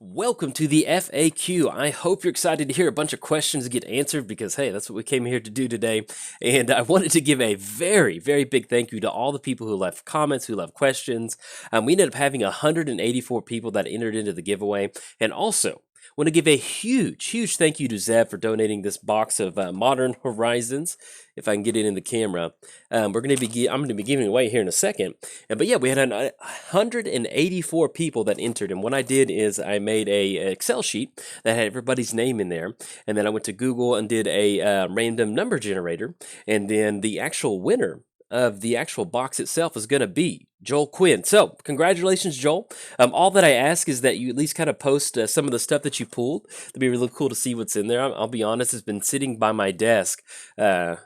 Welcome to the FAQ. I hope you're excited to hear a bunch of questions get answered because, hey, that's what we came here to do today. And I wanted to give a very, very big thank you to all the people who left comments, who left questions. We ended up having 184 people that entered into the giveaway. And also, want to give a huge, huge thank you to Zeb for donating this box of Modern Horizons. If I can get it in the camera, I'm going to be giving it away here in a second. But yeah, we had 184 people that entered, and what I did is I made a Excel sheet that had everybody's name in there, and then I went to Google and did a random number generator, and then the actual winner of the actual box itself is going to be Joel Quinn. So, congratulations, Joel. All that I ask is that you at least kind of post some of the stuff that you pulled. It'd be really cool to see what's in there. I'll be honest, it's been sitting by my desk, and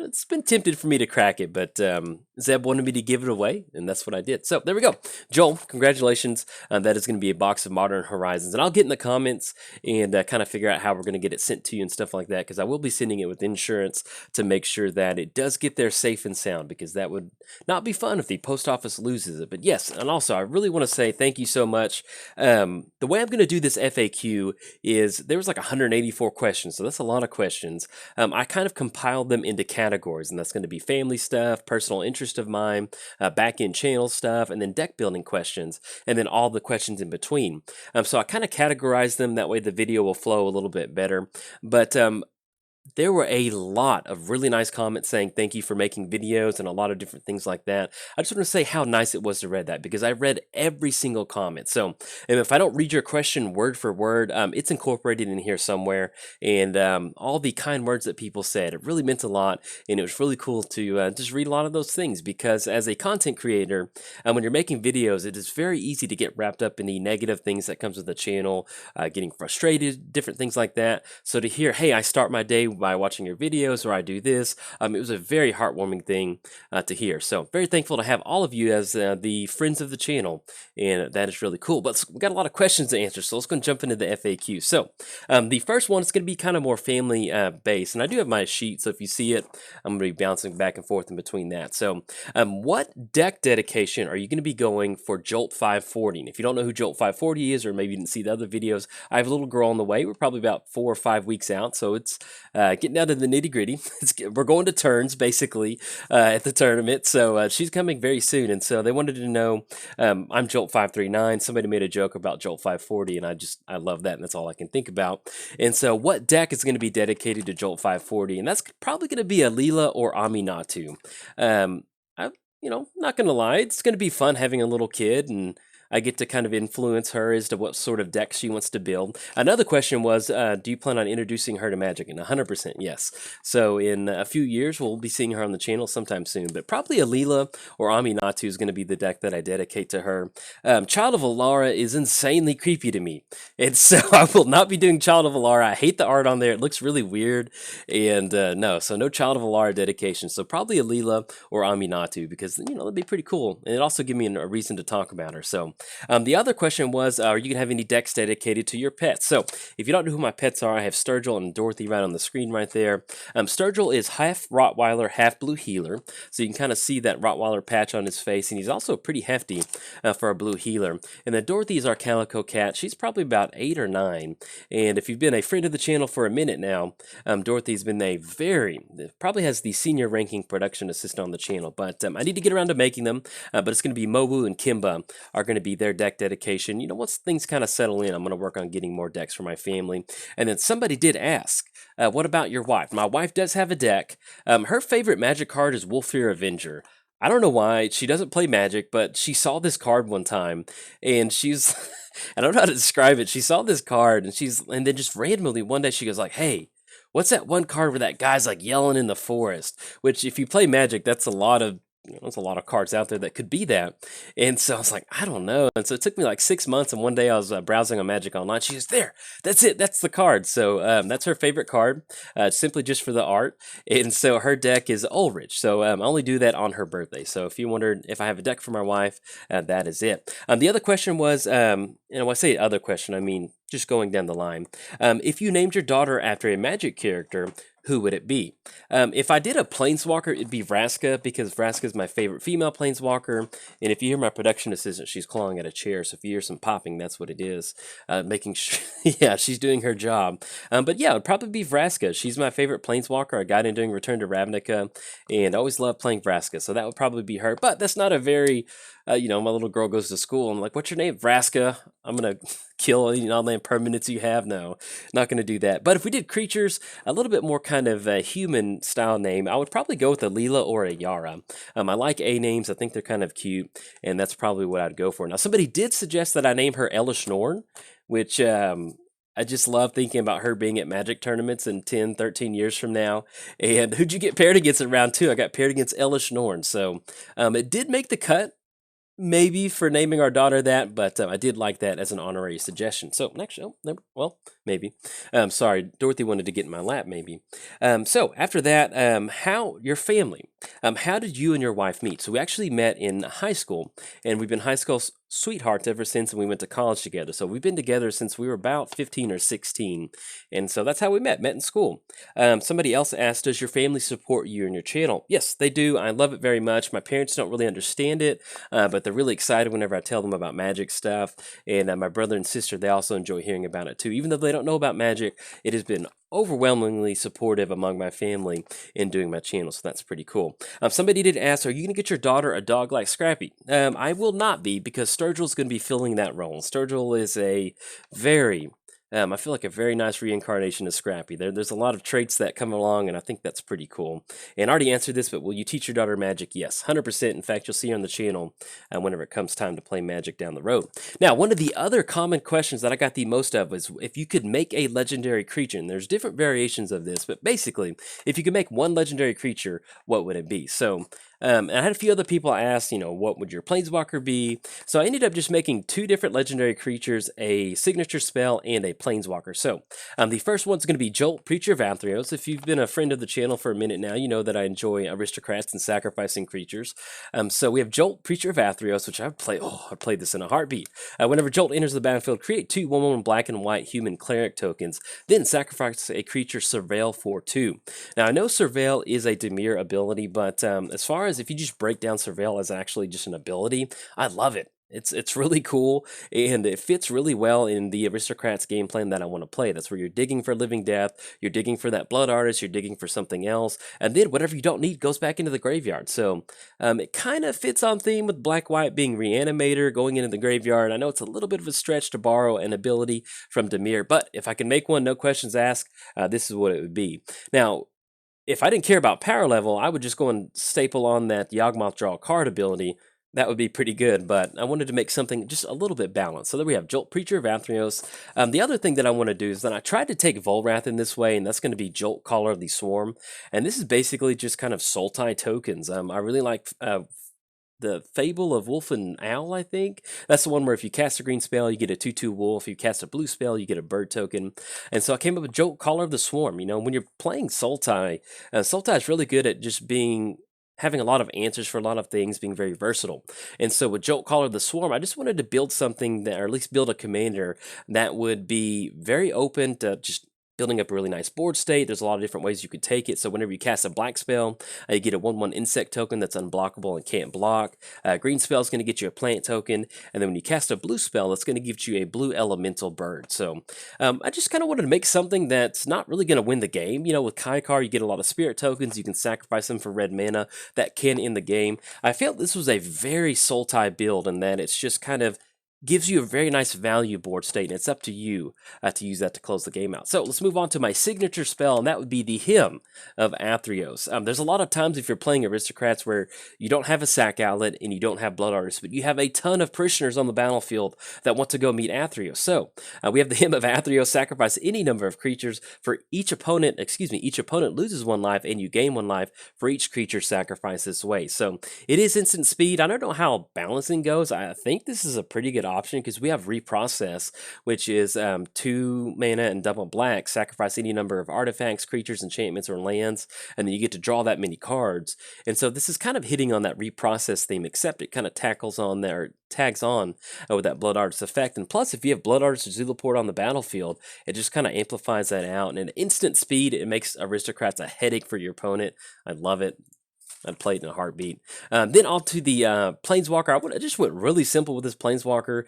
it's been tempted for me to crack it, but Zeb wanted me to give it away, and that's what I did. So, there we go. Joel, congratulations. That is going to be a box of Modern Horizons, and I'll get in the comments and kind of figure out how we're going to get it sent to you and stuff like that, because I will be sending it with insurance to make sure that it does get there safe and sound, because that would not be fun if the post office loses it. But yes, and also I really want to say thank you so much. The way I'm going to do this FAQ is there was like 184 questions, so that's a lot of questions. I kind of compiled them into categories, and that's going to be family stuff, personal interest of mine, back-end channel stuff, and then deck building questions, and then all the questions in between. So I kind of categorized them, that way the video will flow a little bit better. But there were a lot of really nice comments saying thank you for making videos and a lot of different things like that. I just want to say how nice it was to read that, because I read every single comment. So if I don't read your question word for word, it's incorporated in here somewhere. And all the kind words that people said, it really meant a lot. And it was really cool to just read a lot of those things, because as a content creator, when you're making videos, it is very easy to get wrapped up in the negative things that comes with the channel, getting frustrated, different things like that. So to hear, hey, I start my day by watching your videos, or I do this, it was a very heartwarming thing to hear. So very thankful to have all of you as the friends of the channel, and that is really cool. But we got a lot of questions to answer, so let's go and jump into the FAQ. So the first one is going to be kind of more family based, and I do have my sheet, so if you see it, I'm going to be bouncing back and forth in between that. So what deck dedication are you going to be going for Jolt 540? And if you don't know who Jolt 540 is, or maybe you didn't see the other videos, I have a little girl on the way. We're probably about 4 or 5 weeks out, so it's getting down to the nitty gritty. We're going to turns basically at the tournament, so she's coming very soon. And so they wanted to know, I'm Jolt 539. Somebody made a joke about Jolt 540, and I love that, and that's all I can think about. And so, what deck is going to be dedicated to Jolt 540? And that's probably going to be a Leela or Aminatu. I, not going to lie, it's going to be fun having a little kid, and I get to kind of influence her as to what sort of deck she wants to build. Another question was, do you plan on introducing her to Magic? And 100% yes. So in a few years, we'll be seeing her on the channel sometime soon. But probably Alila or Aminatu is going to be the deck that I dedicate to her. Child of Alara is insanely creepy to me. And so I will not be doing Child of Alara. I hate the art on there. It looks really weird. And no Child of Alara dedication. So probably Alila or Aminatu, because, that'd be pretty cool. And it also give me a reason to talk about her. So the other question was, are you going to have any decks dedicated to your pets? So if you don't know who my pets are, I have Sturgill and Dorothy right on the screen right there. Sturgill is half Rottweiler, half Blue Heeler. So you can kind of see that Rottweiler patch on his face, and he's also pretty hefty for a Blue Heeler. And then Dorothy is our Calico Cat. She's probably about 8 or 9. And if you've been a friend of the channel for a minute now, Dorothy's been probably has the senior ranking production assistant on the channel. But I need to get around to making them. But it's going to be Mobu and Kimba are going to be their deck dedication. Once things kind of settle in, I'm going to work on getting more decks for my family. And then somebody did ask, what about your wife? My wife does have a deck. Her favorite Magic card is Wolfir Avenger. I don't know why. She doesn't play Magic, but she saw this card one time, and she's I don't know how to describe it. She saw this card, and then just randomly one day she goes like, hey, what's that one card where that guy's like yelling in the forest? Which, if you play Magic, that's a lot of there's a lot of cards out there that could be that. And so I was like, I don't know. And so it took me like 6 months. And one day I was browsing on Magic Online. She goes, there, that's it. That's the card. So that's her favorite card, simply just for the art. And so her deck is Ulrich. So I only do that on her birthday. So if you wondered if I have a deck for my wife, that is it. The other question was, and when I say other question, I mean just going down the line. If you named your daughter after a Magic character, who would it be? If I did a planeswalker, it'd be Vraska because Vraska is my favorite female planeswalker. And if you hear my production assistant, she's clawing at a chair. So if you hear some popping, that's what it is. Making sure, yeah, she's doing her job. But yeah, it'd probably be Vraska. She's my favorite planeswalker. I got in doing Return to Ravnica, and I always loved playing Vraska. So that would probably be her. But that's not a very, my little girl goes to school. I'm like, what's your name? Vraska. I'm gonna kill all the impermanents you have. No, not gonna do that. But if we did creatures, a little bit more kind of a human style name, I would probably go with a Leela or a Yara. I like A names. I think they're kind of cute, and that's probably what I'd go for. Now, somebody did suggest that I name her Elish Norn, which I just love thinking about her being at Magic tournaments in 10, 13 years from now. And who'd you get paired against in round two? I got paired against Elish Norn. So it did make the cut. Maybe for naming our daughter that, but I did like that as an honorary suggestion. So next, well, maybe. Sorry, Dorothy wanted to get in my lap, maybe. So after that, how your family? How did you and your wife meet? So we actually met in high school, and we've been high school sweethearts ever since, and we went to college together. So we've been together since we were about 15 or 16, and so that's how we met in school. Somebody else asked, does your family support you and your channel? Yes, they do. I love it very much. My parents don't really understand it, but they're really excited whenever I tell them about magic stuff, and my brother and sister, they also enjoy hearing about it too. Even though they don't know about magic, it has been overwhelmingly supportive among my family in doing my channel, so that's pretty cool. Somebody did ask, are you going to get your daughter a dog like Scrappy? I will not be, because Sturgill's going to be filling that role. Sturgill is a very I feel like a very nice reincarnation of Scrappy. There's a lot of traits that come along, and I think that's pretty cool. And I already answered this, but will you teach your daughter magic? Yes, 100%. In fact, you'll see her on the channel whenever it comes time to play magic down the road. Now, one of the other common questions that I got the most of was if you could make a legendary creature, and there's different variations of this, but basically, if you could make one legendary creature, what would it be? So, and I had a few other people ask, what would your planeswalker be? So I ended up just making two different legendary creatures, a signature spell and a planeswalker. So the first one's going to be Jolt, Preacher of Athreos. If you've been a friend of the channel for a minute now, you know that I enjoy aristocrats and sacrificing creatures. So we have Jolt, Preacher of Athreos, which I played this in a heartbeat. Whenever Jolt enters the battlefield, create 2 1/1 black and white human cleric tokens, then sacrifice a creature Surveil for 2. Now I know Surveil is a Dimir ability, but as far as if you just break down Surveil as actually just an ability, I love it. It's really cool, and it fits really well in the Aristocrats game plan that I want to play. That's where you're digging for Living Death, you're digging for that Blood Artist, you're digging for something else, and then whatever you don't need goes back into the graveyard. So it kind of fits on theme with Black-White being Reanimator, going into the graveyard. I know it's a little bit of a stretch to borrow an ability from Dimir, but if I can make one, no questions asked, this is what it would be. Now, if I didn't care about power level, I would just go and staple on that Yawgmoth draw a card ability. That would be pretty good, but I wanted to make something just a little bit balanced. So there we have Jolt, Preacher of Athreos. The other thing that I want to do is that I tried to take Volrath in this way, and that's going to be Jolt, Caller of the Swarm. And this is basically just kind of Sultai tokens. I really like the Fable of Wolf and Owl, I think. That's the one where if you cast a green spell, you get a 2/2 wolf. If you cast a blue spell, you get a bird token. And so I came up with Jolt, Caller of the Swarm. When you're playing Sultai, Sultai is really good at just having a lot of answers for a lot of things, being very versatile. And so with Jolt, Caller of the Swarm, I just wanted to build something that, or at least build a commander that would be very open to just building up a really nice board state. There's a lot of different ways you could take it. So whenever you cast a black spell, you get a 1/1 insect token that's unblockable and can't block. Green spell is going to get you a plant token. And then when you cast a blue spell, it's going to give you a blue elemental bird. So I just kind of wanted to make something that's not really going to win the game. With Kaikar, you get a lot of spirit tokens. You can sacrifice them for red mana. That can end the game. I felt this was a very Sultai build in that it's just kind of gives you a very nice value board state, and it's up to you to use that to close the game out. So let's move on to my signature spell, and that would be the Hymn of Athreos. There's a lot of times if you're playing Aristocrats where you don't have a sack outlet and you don't have Blood Artists, but you have a ton of parishioners on the battlefield that want to go meet Athreos. So we have the Hymn of Athreos, sacrifice any number of creatures for each opponent, each opponent loses 1 life and you gain 1 life for each creature sacrificed this way. So it is instant speed. I don't know how balancing goes. I think this is a pretty good option because we have reprocess, which is 2 mana and double black, sacrifice any number of artifacts, creatures, enchantments, or lands, and then you get to draw that many cards. And so this is kind of hitting on that reprocess theme, except it kind of tackles on there, tags on with that Blood Artist effect. And plus, if you have Blood Artist or Zulaport on the battlefield, it just kind of amplifies that out. And at instant speed, it makes Aristocrats a headache for your opponent. I love it. I'd play it in a heartbeat. Then on to the Planeswalker. I just went really simple with this Planeswalker.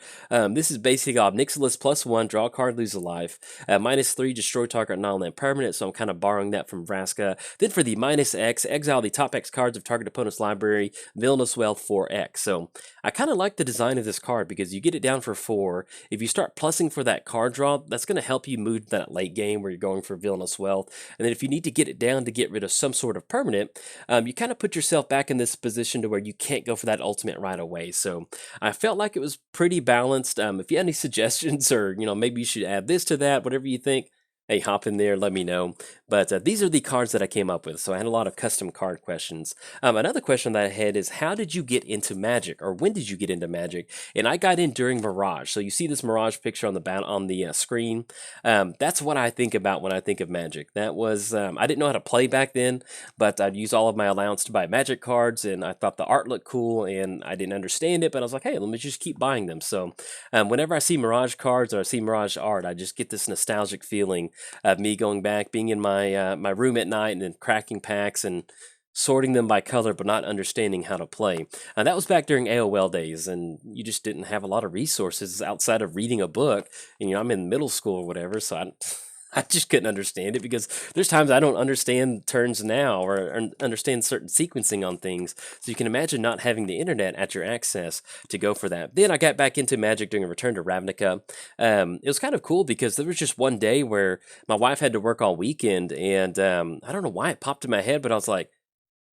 This is basically Obnixilis +1, draw a card, lose a life. -3, destroy target non-land permanent, so I'm kind of borrowing that from Vraska. Then for the -X, exile the top X cards of target opponent's library, Villainous Wealth 4X. So I kind of like the design of this card because you get it down for 4. If you start plussing for that card draw, that's going to help you move that late game where you're going for Villainous Wealth. And then if you need to get it down to get rid of some sort of permanent, you kind of put yourself back in this position to where you can't go for that ultimate right away. So I felt like it was pretty balanced. If you have any suggestions or, maybe you should add this to that, whatever you think, hey, hop in there, let me know. But these are the cards that I came up with. So I had a lot of custom card questions. Another question that I had is, how did you get into Magic, or when did you get into Magic? And I got in during Mirage. So you see this Mirage picture on the screen. That's what I think about when I think of Magic. That was I didn't know how to play back then, but I'd use all of my allowance to buy Magic cards, and I thought the art looked cool, and I didn't understand it, but I was like, hey, let me just keep buying them. So whenever I see Mirage cards or I see Mirage art, I just get this nostalgic feeling of me going back, being in my my room at night and then cracking packs and sorting them by color, but not understanding how to play. That was back during AOL days, and you just didn't have a lot of resources outside of reading a book. And I'm in middle school or whatever, so I just couldn't understand it because there's times I don't understand turns now or understand certain sequencing on things. So you can imagine not having the internet at your access to go for that. Then I got back into Magic during a return to Ravnica. It was kind of cool because there was just one day where my wife had to work all weekend, and I don't know why it popped in my head, but I was like,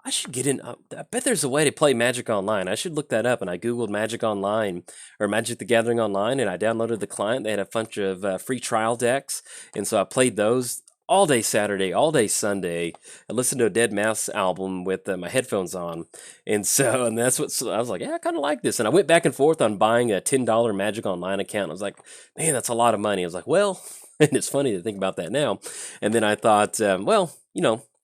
I should get in. I bet there's a way to play Magic Online. I should look that up. And I Googled Magic Online or Magic the Gathering Online, and I downloaded the client. They had a bunch of free trial decks. And so I played those all day Saturday, all day Sunday. I listened to a Dead Mouse album with my headphones on. And that's what so I was like, yeah, I kind of like this. And I went back and forth on buying a $10 Magic Online account. I was like, man, that's a lot of money. I was like, well, and it's funny to think about that now. And then I thought, well,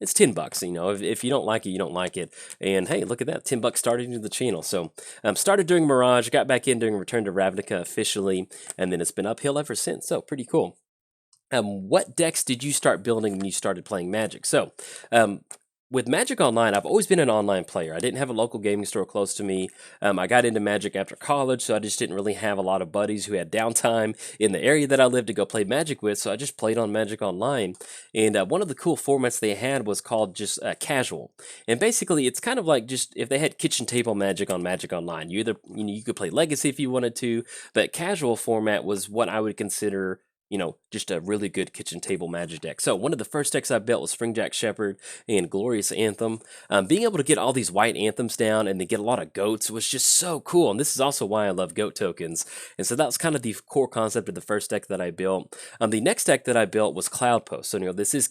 it's $10. If you don't like it, you don't like it. And hey, look at that, $10 started into the channel. So started during Mirage, got back in during Return to Ravnica officially, and then it's been uphill ever since. So pretty cool. What decks did you start building when you started playing Magic? So with Magic Online, I've always been an online player. I didn't have a local gaming store close to me. I got into Magic after college, so I just didn't really have a lot of buddies who had downtime in the area that I lived to go play Magic with, so I just played on Magic Online. And one of the cool formats they had was called just casual. And basically, it's kind of like just if they had kitchen table Magic on Magic Online. You could play Legacy if you wanted to, but casual format was what I would consider just a really good kitchen table Magic deck. So one of the first decks I built was Springjack Shepherd and Glorious Anthem. Being able to get all these white anthems down and to get a lot of goats was just so cool. And this is also why I love goat tokens. And so that was kind of the core concept of the first deck that I built. The next deck that I built was Cloud Post. So this is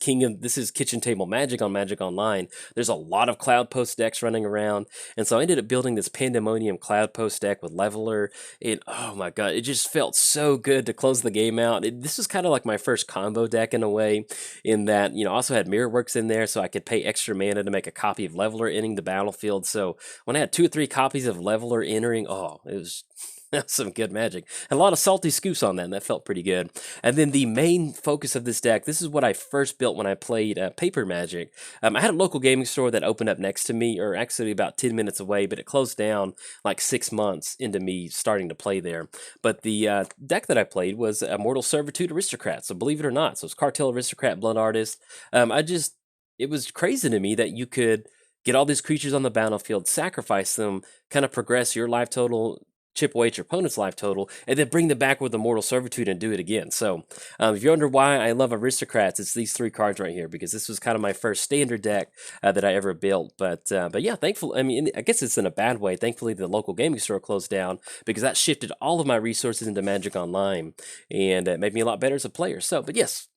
kitchen table Magic on Magic Online. There's a lot of Cloud Post decks running around. And so I ended up building this Pandemonium Cloud Post deck with Leveler. And oh my god, it just felt so good to close the game out. This is kind of like my first combo deck in a way, in that, I also had Mirrorworks in there, so I could pay extra mana to make a copy of Leveler entering the battlefield. So when I had 2 or 3 copies of Leveler entering, oh, it was that's some good Magic. And a lot of salty scoops on that, and that felt pretty good. And then the main focus of this deck, this is what I first built when I played Paper Magic. I had a local gaming store that opened up next to me, or actually about 10 minutes away, but it closed down like 6 months into me starting to play there. But the deck that I played was Immortal Servitude Aristocrat, so believe it or not. So it's Cartel Aristocrat, Blood Artist. It was crazy to me that you could get all these creatures on the battlefield, sacrifice them, kind of progress your life total, chip away at your opponent's life total, and then bring them back with Immortal Servitude and do it again. So if you wonder why I love Aristocrats, it's these 3 cards right here, because this was kind of my first standard deck that I ever built. But yeah, thankfully, I guess it's in a bad way. Thankfully, the local gaming store closed down, because that shifted all of my resources into Magic Online, and it made me a lot better as a player. So, but yes,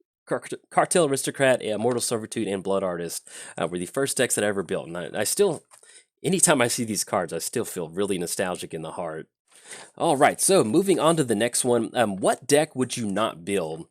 Cartel Aristocrat, Immortal Servitude, and Blood Artist were the first decks that I ever built. And I still, anytime I see these cards, I still feel really nostalgic in the heart. All right, so moving on to the next one. What deck would you not build?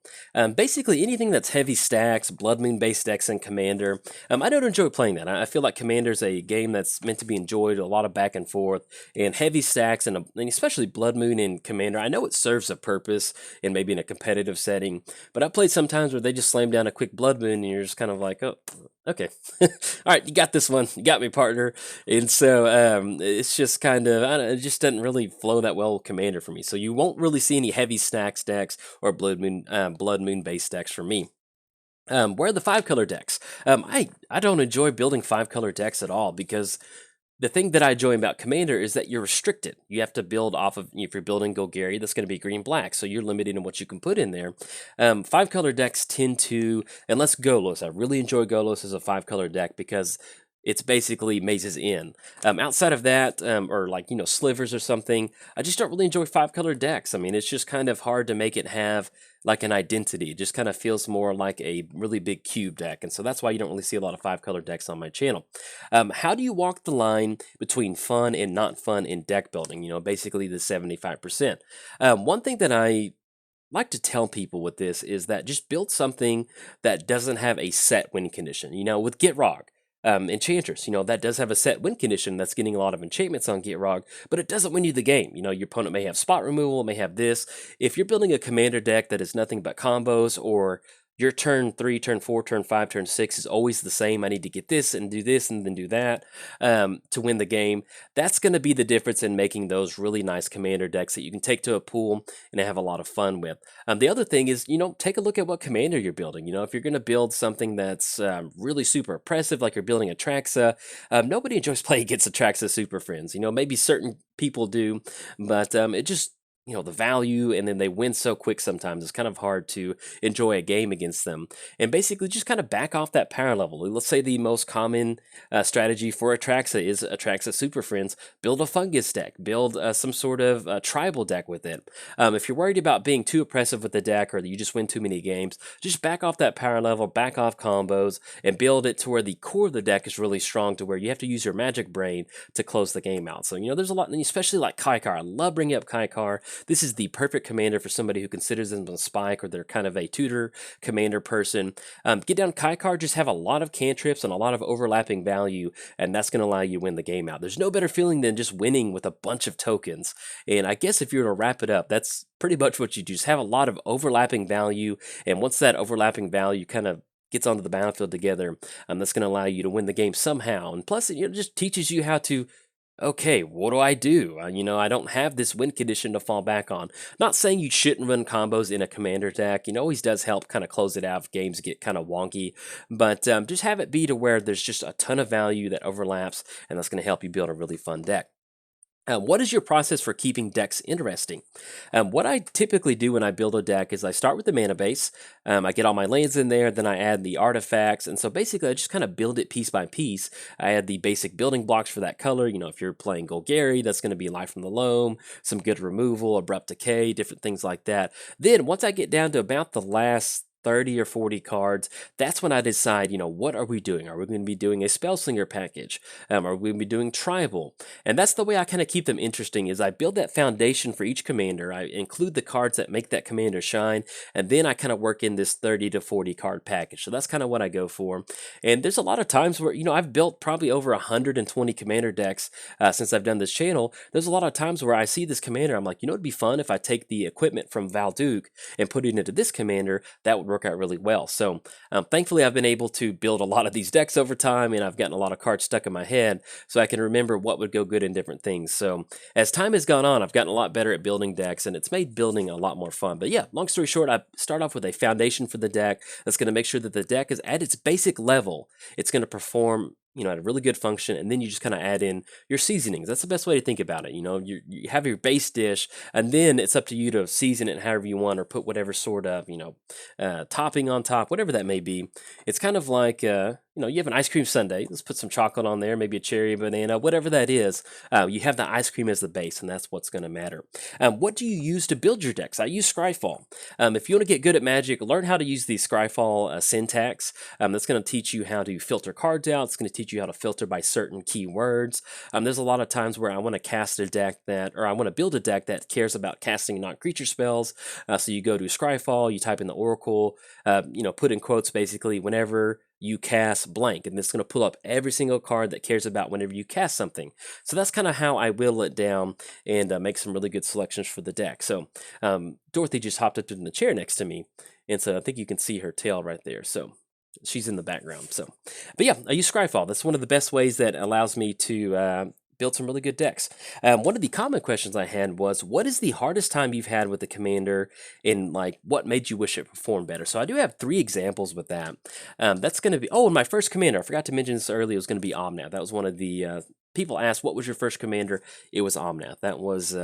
Basically, anything that's heavy stacks, Blood Moon based decks, and Commander. I don't enjoy playing that. I feel like Commander's a game that's meant to be enjoyed, a lot of back and forth, and heavy stacks, and especially Blood Moon and Commander. I know it serves a purpose, and maybe in a competitive setting, but I've played sometimes where they just slam down a quick Blood Moon, and you're just kind of like, oh, okay. All right, you got this one. You got me, partner. And so it's just kind of, I don't, it just doesn't really flow that well with Commander for me. So you won't really see any heavy stack decks or Blood Moon based decks for me. Where are the five color decks? I don't enjoy building five color decks at all because the thing that I enjoy about Commander is that you're restricted. You have to build off of, if you're building Golgari, that's going to be green black, so you're limited in what you can put in there. Five color decks tend to, unless Golos, I really enjoy Golos as a five color deck because it's basically mazes in. Outside of that, or like, slivers or something, I just don't really enjoy five color decks. I mean, it's just kind of hard to make it have like an identity. It just kind of feels more like a really big cube deck. And so that's why you don't really see a lot of five color decks on my channel. How do you walk the line between fun and not fun in deck building? Basically the 75%. One thing that I like to tell people with this is that just build something that doesn't have a set win condition. With Gitrog, Enchantress, that does have a set win condition that's getting a lot of enchantments on Gitrog, but it doesn't win you the game. Your opponent may have spot removal, may have this. If you're building a commander deck that is nothing but combos, or your turn 3, turn 4, turn 5, turn 6 is always the same. I need to get this and then do that to win the game. That's going to be the difference in making those really nice commander decks that you can take to a pool and have a lot of fun with. The other thing is, take a look at what commander you're building. If you're going to build something that's really super oppressive, like you're building a Traxa, nobody enjoys playing against a Traxa Super Friends. Maybe certain people do, but it just the value, and then they win so quick sometimes it's kind of hard to enjoy a game against them. And basically just kind of back off that power level. Let's say the most common strategy for Atraxa is Atraxa Super Friends. Build a fungus deck, build some sort of tribal deck with it. If you're worried about being too oppressive with the deck, or that you just win too many games, just back off that power level, back off combos, and build it to where the core of the deck is really strong, to where you have to use your magic brain to close the game out. So there's a lot, especially like Kaikar. I love bringing up Kaikar. This is the perfect commander for somebody who considers them a spike, or they're kind of a tutor commander person. Get down Kaikar, just have a lot of cantrips and a lot of overlapping value, and that's going to allow you to win the game out. There's no better feeling than just winning with a bunch of tokens. And I guess if you were to wrap it up, that's pretty much what you do. Just have a lot of overlapping value, and once that overlapping value kind of gets onto the battlefield together, that's going to allow you to win the game somehow. And plus, it just teaches you how to, okay, what do I do? I don't have this win condition to fall back on. Not saying you shouldn't run combos in a commander deck. Always does help kind of close it out if games get kind of wonky. But just have it be to where there's just a ton of value that overlaps, and that's going to help you build a really fun deck. What is your process for keeping decks interesting? What I typically do when I build a deck is I start with the mana base. I get all my lands in there, then I add the artifacts, and so basically I just kind of build it piece by piece. I add the basic building blocks for that color. If you're playing Golgari, that's going to be Life from the Loam, some good removal, Abrupt Decay, different things like that. Then once I get down to about the last 30 or 40 cards, that's when I decide, what are we doing? Are we going to be doing a Spellslinger package? Are we going to be doing Tribal? And that's the way I kind of keep them interesting, is I build that foundation for each commander. I include the cards that make that commander shine, and then I kind of work in this 30 to 40 card package. So that's kind of what I go for. And there's a lot of times where, I've built probably over 120 commander decks since I've done this channel. There's a lot of times where I see this commander, I'm like, it'd be fun if I take the equipment from Valduke and put it into this commander. That would work out really well. So thankfully I've been able to build a lot of these decks over time, and I've gotten a lot of cards stuck in my head so I can remember what would go good in different things. So as time has gone on, I've gotten a lot better at building decks, and it's made building a lot more fun. But yeah, long story short, I start off with a foundation for the deck that's going to make sure that the deck is at its basic level. It's going to perform at a really good function, and then you just kind of add in your seasonings. That's the best way to think about it. You have your base dish, and then it's up to you to season it however you want, or put whatever sort of topping on top, whatever that may be. It's kind of like you have an ice cream sundae. Let's put some chocolate on there, maybe a cherry, banana, whatever that is. You have the ice cream as the base, and that's what's going to matter. What do you use to build your decks? I use Scryfall. If you want to get good at Magic, learn how to use the Scryfall syntax. That's going to teach you how to filter cards out. It's going to teach you how to filter by certain keywords. There's a lot of times where I want to cast a deck or I want to build a deck that cares about casting non-creature spells. So you go to Scryfall, you type in the Oracle, put in quotes basically whenever you cast blank, and this is going to pull up every single card that cares about whenever you cast something. So that's kind of how I whittle it down and make some really good selections for the deck. So Dorothy just hopped up in the chair next to me, and so I think you can see her tail right there. So she's in the background. But yeah, I use Scryfall. That's one of the best ways that allows me to build some really good decks. One of the common questions I had was, what is the hardest time you've had with the commander, and like what made you wish it performed better? So I do have 3 examples with that. That's going to be, and my first commander, I forgot to mention this earlier, was going to be Omnath. That was one of the people asked, what was your first commander? It was Omnath. That was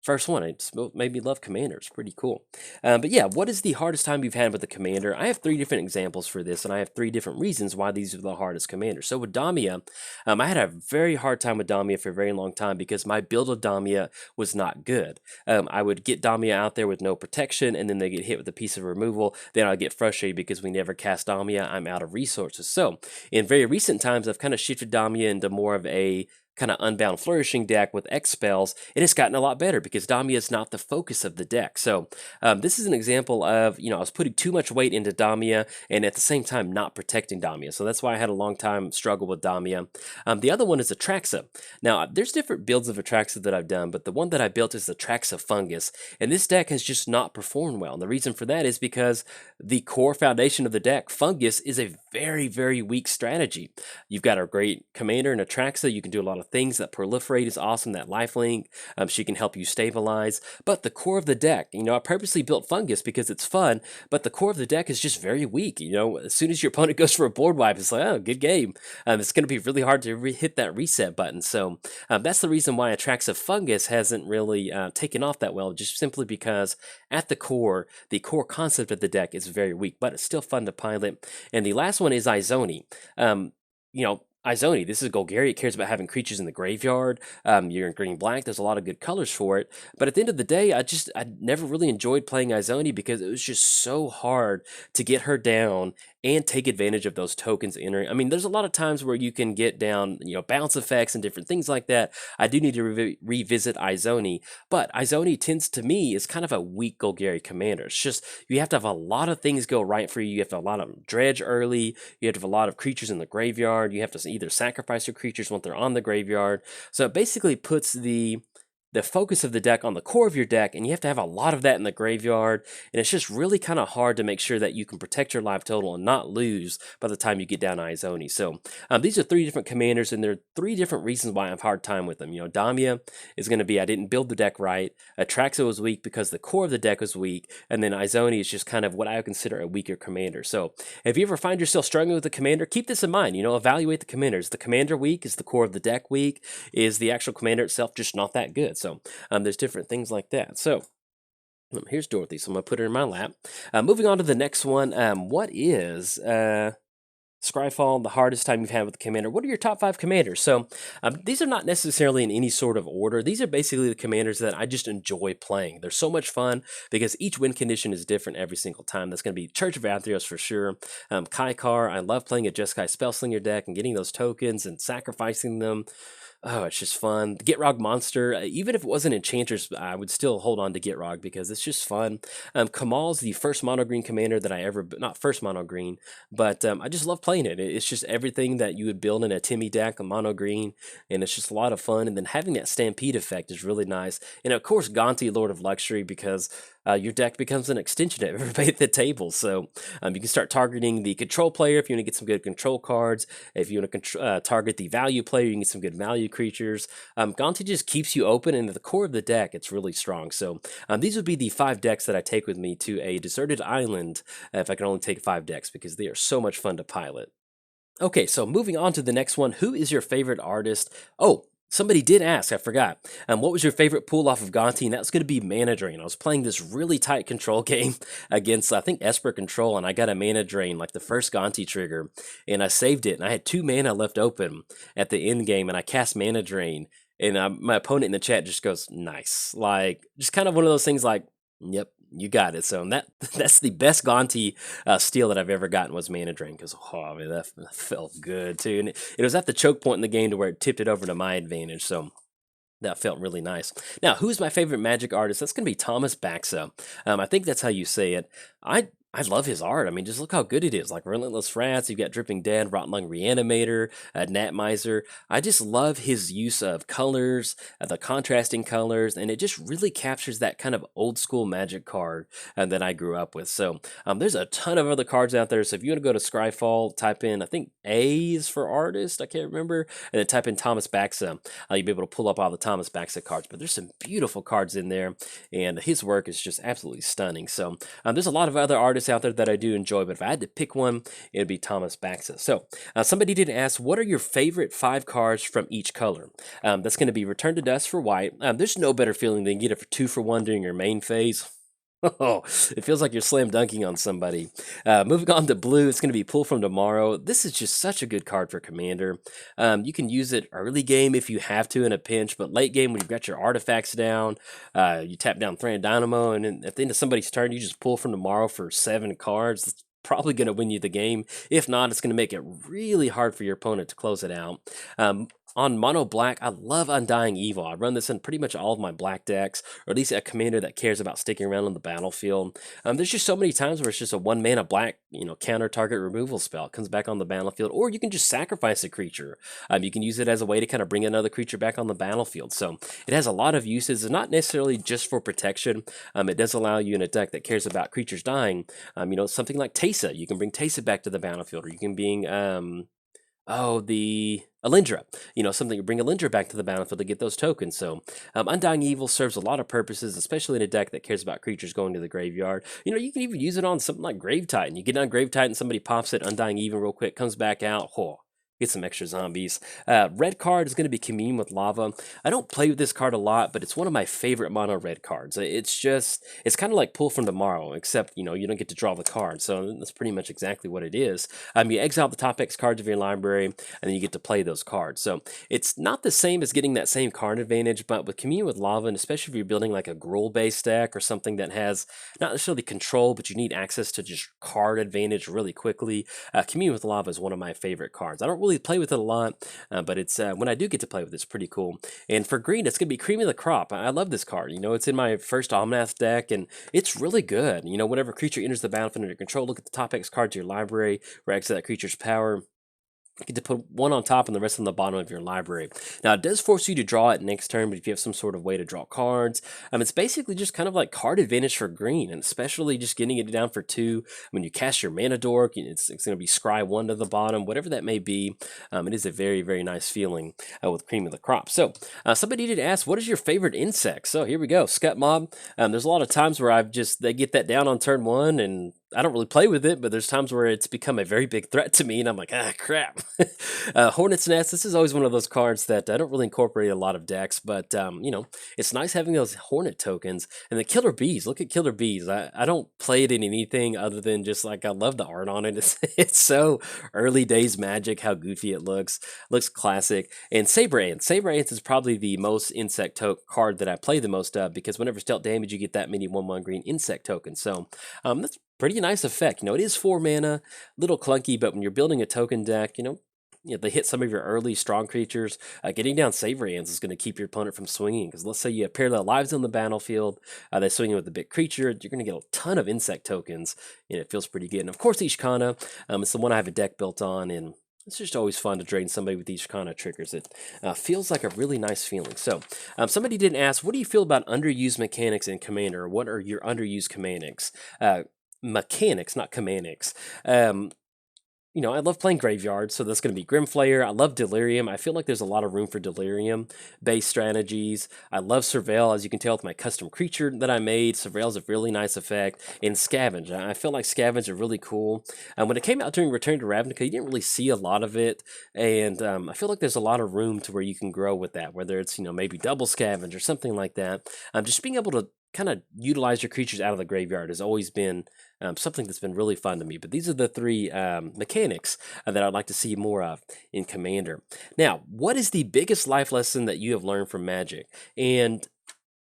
first one. It made me love commanders. Pretty cool. But yeah, what is the hardest time you've had with the commander? I have 3 different examples for this, and I have 3 different reasons why these are the hardest commanders. So with Damia, I had a very hard time with Damia for a very long time because my build of Damia was not good. I would get Damia out there with no protection, and then they get hit with a piece of removal. Then I'd get frustrated because we never cast Damia. I'm out of resources. So in very recent times, I've kind of shifted Damia into more of a kind of Unbound Flourishing deck with X spells, and it's gotten a lot better because Damia is not the focus of the deck. So this is an example of, I was putting too much weight into Damia and at the same time not protecting Damia. So that's why I had a long time struggle with Damia. The other one is Atraxa. Now, there's different builds of Atraxa that I've done, but the one that I built is Atraxa Fungus, and this deck has just not performed well. And the reason for that is because the core foundation of the deck, Fungus, is a very, very weak strategy. You've got a great commander in Atraxa. You can do a lot of things. That proliferate is awesome. That lifelink, she can help you stabilize. But the core of the deck, I purposely built Fungus because it's fun, but the core of the deck is just very weak. As soon as your opponent goes for a board wipe, it's like, oh, good game. It's going to be really hard to hit that reset button. So that's the reason why Atraxa Fungus hasn't really taken off that well, just simply because at the core concept of the deck is very weak, but it's still fun to pilot. And the last one is Izoni. Izoni, this is Golgari. It cares about having creatures in the graveyard. You're in green-black. There's a lot of good colors for it. But at the end of the day, I never really enjoyed playing Izoni because it was just so hard to get her down and take advantage of those tokens entering. I mean, there's a lot of times where you can get down, bounce effects and different things like that. I do need to revisit Izoni, but Izoni tends to me is kind of a weak Golgari commander. It's just, you have to have a lot of things go right for you. You have to have a lot of dredge early. You have to have a lot of creatures in the graveyard. You have to either sacrifice your creatures once they're on the graveyard. So it basically puts the focus of the deck on the core of your deck, and you have to have a lot of that in the graveyard, and it's just really kind of hard to make sure that you can protect your life total and not lose by the time you get down to Izoni. So these are 3 different commanders, and there are 3 different reasons why I have a hard time with them. Damia is going to be I didn't build the deck right, Atraxa was weak because the core of the deck was weak, and then Izoni is just kind of what I would consider a weaker commander. So if you ever find yourself struggling with the commander, keep this in mind. Evaluate the commanders. The commander weak? Is the core of the deck weak? Is the actual commander itself just not that good? So there's different things like that. So here's Dorothy. So I'm going to put her in my lap. Moving on to the next one. What is Scryfall the hardest time you've had with the commander? What are your top 5 commanders? So these are not necessarily in any sort of order. These are basically the commanders that I just enjoy playing. They're so much fun because each win condition is different every single time. That's going to be Church of Athreos for sure. Kaikar, I love playing a Jeskai Spellslinger deck and getting those tokens and sacrificing them. Oh, it's just fun. The Gitrog monster, even if it wasn't Enchantress, I would still hold on to Gitrog because it's just fun. Kamal's the first mono green commander that I ever, not first mono green, but I just love playing it. It's just everything that you would build in a Timmy deck, a mono green, and it's just a lot of fun. And then having that Stampede effect is really nice. And of course, Gonti, Lord of Luxury, because your deck becomes an extension of everybody at the table. So you can start targeting the control player if you want to get some good control cards. If you want to target the value player, you can get some good value creatures. Gonti just keeps you open, and at the core of the deck, it's really strong. So these would be the 5 decks that I take with me to a deserted island if I can only take 5 decks, because they are so much fun to pilot. Okay, so moving on to the next one. Who is your favorite artist? Oh, Somebody did ask, I forgot. What was your favorite pull off of Gonti? And that's going to be Mana Drain. I was playing this really tight control game against, I think, Esper Control, and I got a Mana Drain, like the first Gonti trigger, and I saved it, and I had 2 mana left open at the end game, and I cast Mana Drain, and my opponent in the chat just goes, nice. Like, just kind of one of those things like, yep, you got it. So that that's the best Gonti steal that I've ever gotten was Mana Drain because oh man, that felt good too. And it was at the choke point in the game to where it tipped it over to my advantage. So that felt really nice. Now, who's my favorite Magic artist? That's going to be Thomas Baxa. I think that's how you say it. I love his art. I mean, just look how good it is. Like Relentless Rats, you've got Dripping Dead, Rotten Lung Reanimator, Nat Miser. I just love his use of colors, the contrasting colors, and it just really captures that kind of old school Magic card that I grew up with. So there's a ton of other cards out there. So if you want to go to Scryfall, type in, I think A is for artist, I can't remember, and then type in Thomas Baxa. You'll be able to pull up all the Thomas Baxa cards. But there's some beautiful cards in there, and his work is just absolutely stunning. So there's a lot of other artists out there that I do enjoy, but if I had to pick one, it'd be Thomas Baxa. So somebody did ask, what are your favorite 5 cards from each color? That's going to be Return to Dust for white. There's no better feeling than get it for 2 for 1 during your main phase. Oh, it feels like you're slam dunking on somebody. Moving on to blue, it's going to be Pull from Tomorrow. This is just such a good card for Commander. You can use it early game if you have to in a pinch, but late game when you've got your artifacts down, you tap down Thran Dynamo, and then at the end of somebody's turn, you just pull from Tomorrow for 7 cards. That's probably going to win you the game. If not, it's going to make it really hard for your opponent to close it out. On mono black, I love Undying Evil. I run this in pretty much all of my black decks, or at least a commander that cares about sticking around on the battlefield. There's just so many times where it's just a 1 mana black, counter target removal spell. It comes back on the battlefield, or you can just sacrifice a creature. You can use it as a way to kind of bring another creature back on the battlefield. So it has a lot of uses. It's not necessarily just for protection. It does allow you in a deck that cares about creatures dying. Something like Teysa. You can bring Teysa back to the battlefield, or you can bring the Alindra, something to bring Alindra back to the battlefield to get those tokens. So Undying Evil serves a lot of purposes, especially in a deck that cares about creatures going to the graveyard. You can even use it on something like Grave Titan. You get on Grave Titan, somebody pops it, Undying Evil real quick, comes back out. Get some extra zombies. Red card is going to be Commune with Lava. I don't play with this card a lot, but it's one of my favorite mono red cards. It's kind of like Pull from Tomorrow, except, you don't get to draw the card. So that's pretty much exactly what it is. You exile the top X cards of your library, and then you get to play those cards. So it's not the same as getting that same card advantage, but with Commune with Lava, and especially if you're building like a Gruul-based deck or something that has not necessarily control, but you need access to just card advantage really quickly, Commune with Lava is one of my favorite cards. I don't really play with it a lot, but it's when I do get to play with it, it's pretty cool. And for green, it's going to be Cream of the Crop. I love this card. It's in my first Omnath deck, and it's really good. Whenever a creature enters the battlefield under your control, look at the top X cards of your library, reacts to that creature's power. You get to put one on top and the rest on the bottom of your library. Now, it does force you to draw it next turn, but if you have some sort of way to draw cards, it's basically just kind of like card advantage for green, and especially just getting it down for 2. When you cast your Mana Dork, it's going to be Scry 1 to the bottom, whatever that may be. It is a very, very nice feeling with Cream of the Crop. So, somebody did ask, what is your favorite insect? So, here we go, Scut Mob. There's a lot of times where they get that down on turn 1, and I don't really play with it, but there's times where it's become a very big threat to me, and I'm like, crap. Hornet's Nest, this is always one of those cards that I don't really incorporate in a lot of decks, but, it's nice having those Hornet tokens. And the Killer Bees, look at Killer Bees. I don't play it in anything other than just, like, I love the art on it. It's so early days Magic, how goofy it looks. Looks classic. And Saber Ants. Saber Ants is probably the most insect card that I play the most of, because whenever it's dealt damage, you get that many 1/1 green insect tokens. So, that's pretty nice effect. It is 4 mana, little clunky, but when you're building a token deck, they hit some of your early strong creatures. Getting down Saber Ants is going to keep your opponent from swinging, because let's say you have parallel lives on the battlefield, they swing with a big creature, you're going to get a ton of insect tokens, and it feels pretty good. And of course, Ishkana, it's the one I have a deck built on, and it's just always fun to drain somebody with these kind of triggers. It feels like a really nice feeling. So, somebody did ask, what do you feel about underused mechanics in Commander? What are your underused mechanics? Mechanics, not commanics. I love playing Graveyard, so that's going to be Grimflayer. I love Delirium. I feel like there's a lot of room for Delirium-based strategies. I love Surveil, as you can tell with my custom creature that I made. Surveil's a really nice effect. And Scavenge. I feel like Scavenge are really cool. When it came out during Return to Ravnica, you didn't really see a lot of it, and I feel like there's a lot of room to where you can grow with that, whether it's, maybe double Scavenge or something like that. Just being able to kind of utilize your creatures out of the graveyard has always been something that's been really fun to me. But these are the three mechanics that I'd like to see more of in Commander. Now, what is the biggest life lesson that you have learned from Magic? And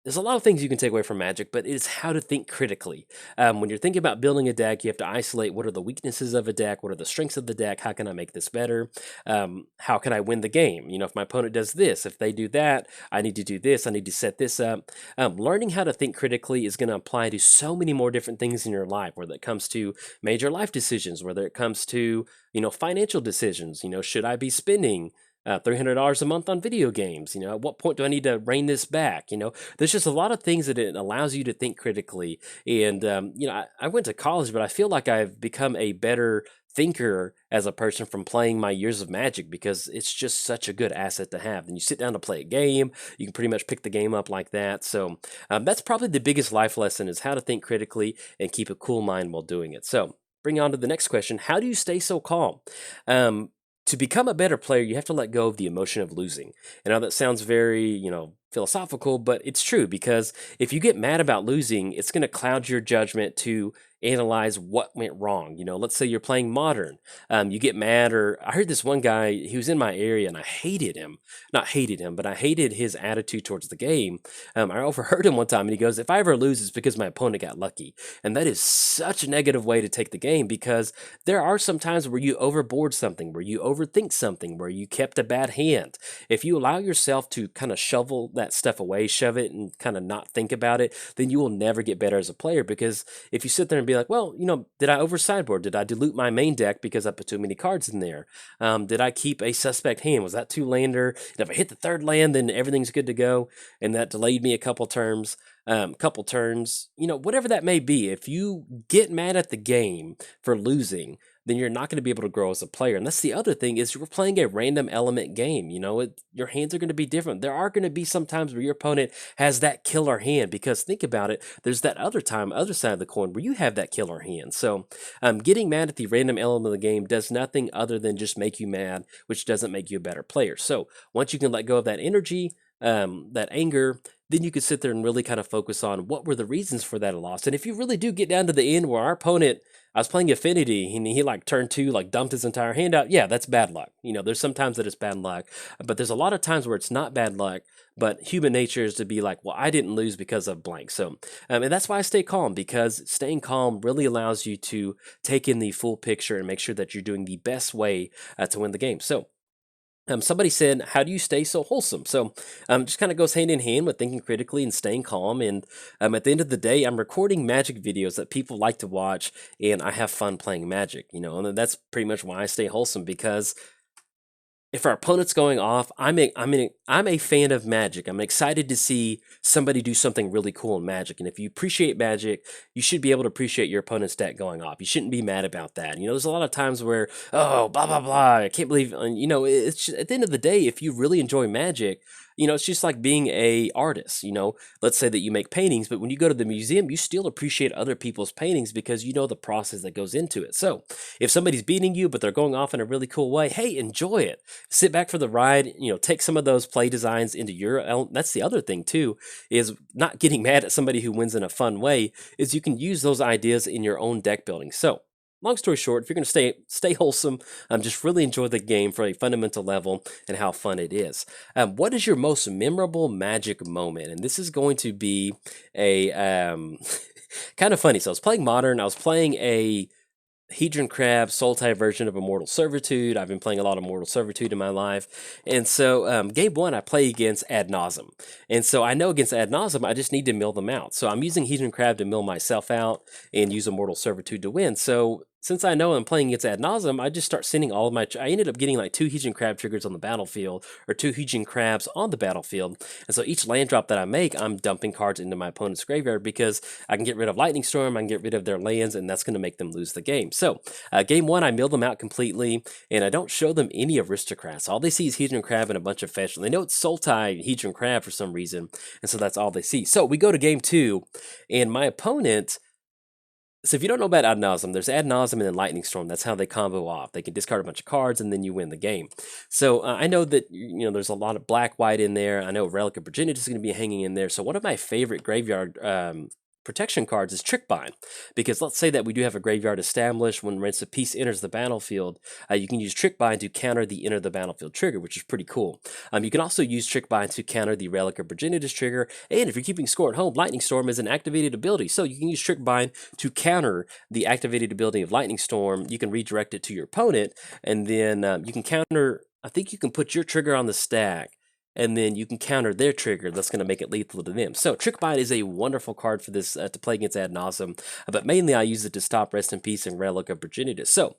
there's a lot of things you can take away from Magic, but it's how to think critically. When you're thinking about building a deck, you have to isolate what are the weaknesses of a deck, what are the strengths of the deck, how can I make this better, how can I win the game? If my opponent does this, if they do that, I need to do this, I need to set this up. Learning how to think critically is going to apply to so many more different things in your life, whether it comes to major life decisions, whether it comes to, financial decisions. Should I be spending $300 a month on video games? At what point do I need to rein this back? There's just a lot of things that it allows you to think critically. And, I went to college, but I feel like I've become a better thinker as a person from playing my years of Magic, because it's just such a good asset to have. And you sit down to play a game, you can pretty much pick the game up like that. So that's probably the biggest life lesson, is how to think critically and keep a cool mind while doing it. So bring on to the next question. How do you stay so calm? To become a better player, you have to let go of the emotion of losing. And I know that sounds very, philosophical, but it's true, because if you get mad about losing, it's going to cloud your judgment to analyze what went wrong. Let's say you're playing Modern, you get mad, or I heard this one guy, he was in my area, and I hated him. Not hated him, but I hated his attitude towards the game. I overheard him one time, and he goes, "If I ever lose, it's because my opponent got lucky." And that is such a negative way to take the game, because there are some times where you overboard something, where you overthink something, where you kept a bad hand. If you allow yourself to kind of shovel that stuff away, shove it, and kind of not think about it, then you will never get better as a player. Because if you sit there and be like, well, did I over sideboard? Did I dilute my main deck because I put too many cards in there? Did I keep a suspect hand? Was that two lander? And if I hit the third land, then everything's good to go, and that delayed me a couple turns, whatever that may be. If you get mad at the game for losing, then you're not going to be able to grow as a player. And that's the other thing, is you're playing a random element game. Your hands are going to be different. There are going to be some times where your opponent has that killer hand, because think about it, there's that other side of the coin, where you have that killer hand. So getting mad at the random element of the game does nothing other than just make you mad, which doesn't make you a better player. So once you can let go of that energy, that anger, then you could sit there and really kind of focus on what were the reasons for that loss. And if you really do get down to the end where our opponent, I was playing Affinity, and he like turned two, like dumped his entire hand out, yeah, that's bad luck. There's sometimes that it's bad luck, but there's a lot of times where it's not bad luck, but human nature is to be like, well, I didn't lose because of blank. So, and that's why I stay calm, because staying calm really allows you to take in the full picture and make sure that you're doing the best way to win the game. So, somebody said, how do you stay so wholesome? So just kind of goes hand in hand with thinking critically and staying calm. And at the end of the day, I'm recording Magic videos that people like to watch, and I have fun playing Magic, and that's pretty much why I stay wholesome, because if our opponent's going off, I'm a fan of Magic. I'm excited to see somebody do something really cool in Magic. And if you appreciate Magic, you should be able to appreciate your opponent's deck going off. You shouldn't be mad about that. There's a lot of times where, oh, blah, blah, blah, I can't believe, it's just, at the end of the day, if you really enjoy Magic, it's just like being a artist. Let's say that you make paintings, but when you go to the museum, you still appreciate other people's paintings, because you know the process that goes into it. So if somebody's beating you, but they're going off in a really cool way, hey, enjoy it. Sit back for the ride. Take some of those play designs into your. That's the other thing too, is not getting mad at somebody who wins in a fun way. Is you can use those ideas in your own deck building. So, long story short, if you're going to stay wholesome, just really enjoy the game for a fundamental level and how fun it is. What is your most memorable Magic moment? And this is going to be a kind of funny. So I was playing Modern. I was playing a Hedron Crab soul type version of Immortal Servitude. I've been playing a lot of Immortal Servitude in my life. And so game one, I play against Ad Nauseam. And so I know against Ad Nauseam, I just need to mill them out. So I'm using Hedron Crab to mill myself out and use Immortal Servitude to win. So since I know I'm playing against ad nauseum, I just start sending all of my. I ended up getting like 2 Heejin Crab triggers on the battlefield, or 2 Heejin Crabs on the battlefield. And so each land drop that I make, I'm dumping cards into my opponent's graveyard because I can get rid of Lightning Storm, I can get rid of their lands, and that's going to make them lose the game. So, game one, I mill them out completely, and I don't show them any aristocrats. All they see is Heejin Crab and a bunch of fetch. And they know it's Sultai Heejin Crab for some reason, and so that's all they see. So we go to game two, and my opponent. So if you don't know about Ad Nauseam, there's Ad Nauseam and then Lightning Storm. That's how they combo off. They can discard a bunch of cards and then you win the game. So I know that there's a lot of black white in there. I know Relic of Virginia is going to be hanging in there. So one of my favorite graveyard protection cards is Trick Bind, because let's say that we do have a graveyard established. When Rinse of Peace enters the battlefield, you can use Trick Bind to counter the enter the battlefield trigger, which is pretty cool. You can also use Trick Bind to counter the Relic of Virginitas trigger, and if you're keeping score at home, Lightning Storm is an activated ability, so you can use Trick Bind to counter the activated ability of Lightning Storm. You can redirect it to your opponent, and then you can counter. I think you can put your trigger on the stack, and then you can counter their trigger. That's going to make it lethal to them. So Trick Bind is a wonderful card for this to play against Ad Nauseam, but mainly I use it to stop Rest in Peace and Relic of Virginitas. So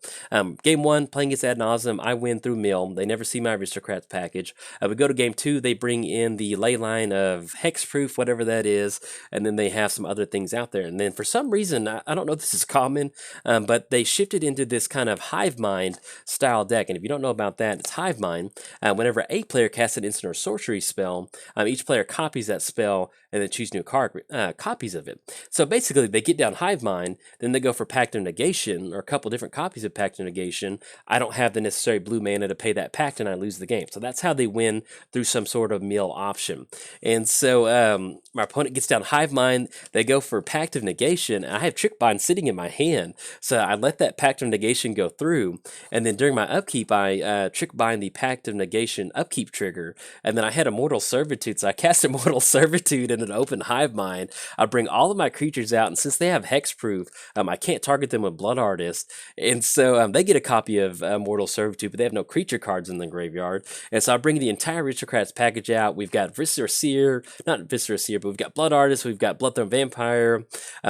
game one, playing against Ad Nauseam, I win through mill. They never see my Aristocrats package. We go to game two, they bring in the ley line of Hexproof, whatever that is, and then they have some other things out there. And then for some reason, I don't know if this is common, but they shifted into this kind of Hive Mind style deck. And if you don't know about that, it's Hive Mind. Whenever a player casts an instant or sorcery spell, each player copies that spell and then choose new copies of it. So basically, they get down Hive Mind, then they go for Pact of Negation, or a couple different copies of Pact of Negation. I don't have the necessary blue mana to pay that Pact, and I lose the game. So that's how they win, through some sort of mill option. And so my opponent gets down Hive Mind, they go for Pact of Negation, and I have Trick Bind sitting in my hand. So I let that Pact of Negation go through, and then during my upkeep, I Trick Bind the Pact of Negation upkeep trigger, and then I had Immortal Servitude, so I cast Immortal Servitude in an open Hive Mind. I bring all of my creatures out, and since they have Hexproof, I can't target them with Blood Artist, and so they get a copy of Immortal Servitude, but they have no creature cards in the graveyard, and so I bring the entire Aristocrats package out. We've got Viscera Seer, not Viscera Seer, but we've got Blood Artist, we've got Bloodthorn Vampire,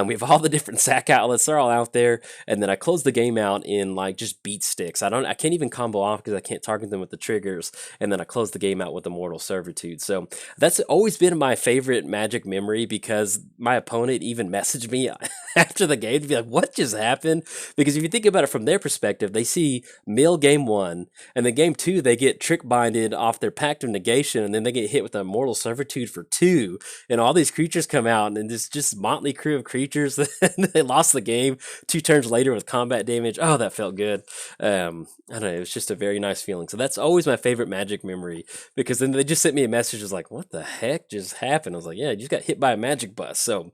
we have all the different sack outlets, they're all out there, and then I close the game out in like just beat sticks. I can't even combo off because I can't target them with the triggers, and then I close the game out with Immortal Servitude. So that's always been my favorite Magic memory, because my opponent even messaged me after the game to be like, what just happened? Because if you think about it from their perspective, they see mill game one, and then game two, they get Trick Binded off their Pact of Negation, and then they get hit with Immortal Servitude for 2, and all these creatures come out, and it's just motley crew of creatures. They lost the game 2 turns later with combat damage. Oh, that felt good. I don't know, it was just a very nice feeling. So that's always my favorite Magic memory, because then they just sent me a message, was like, what the heck just happened? I was like, yeah, you just got hit by a magic bus. So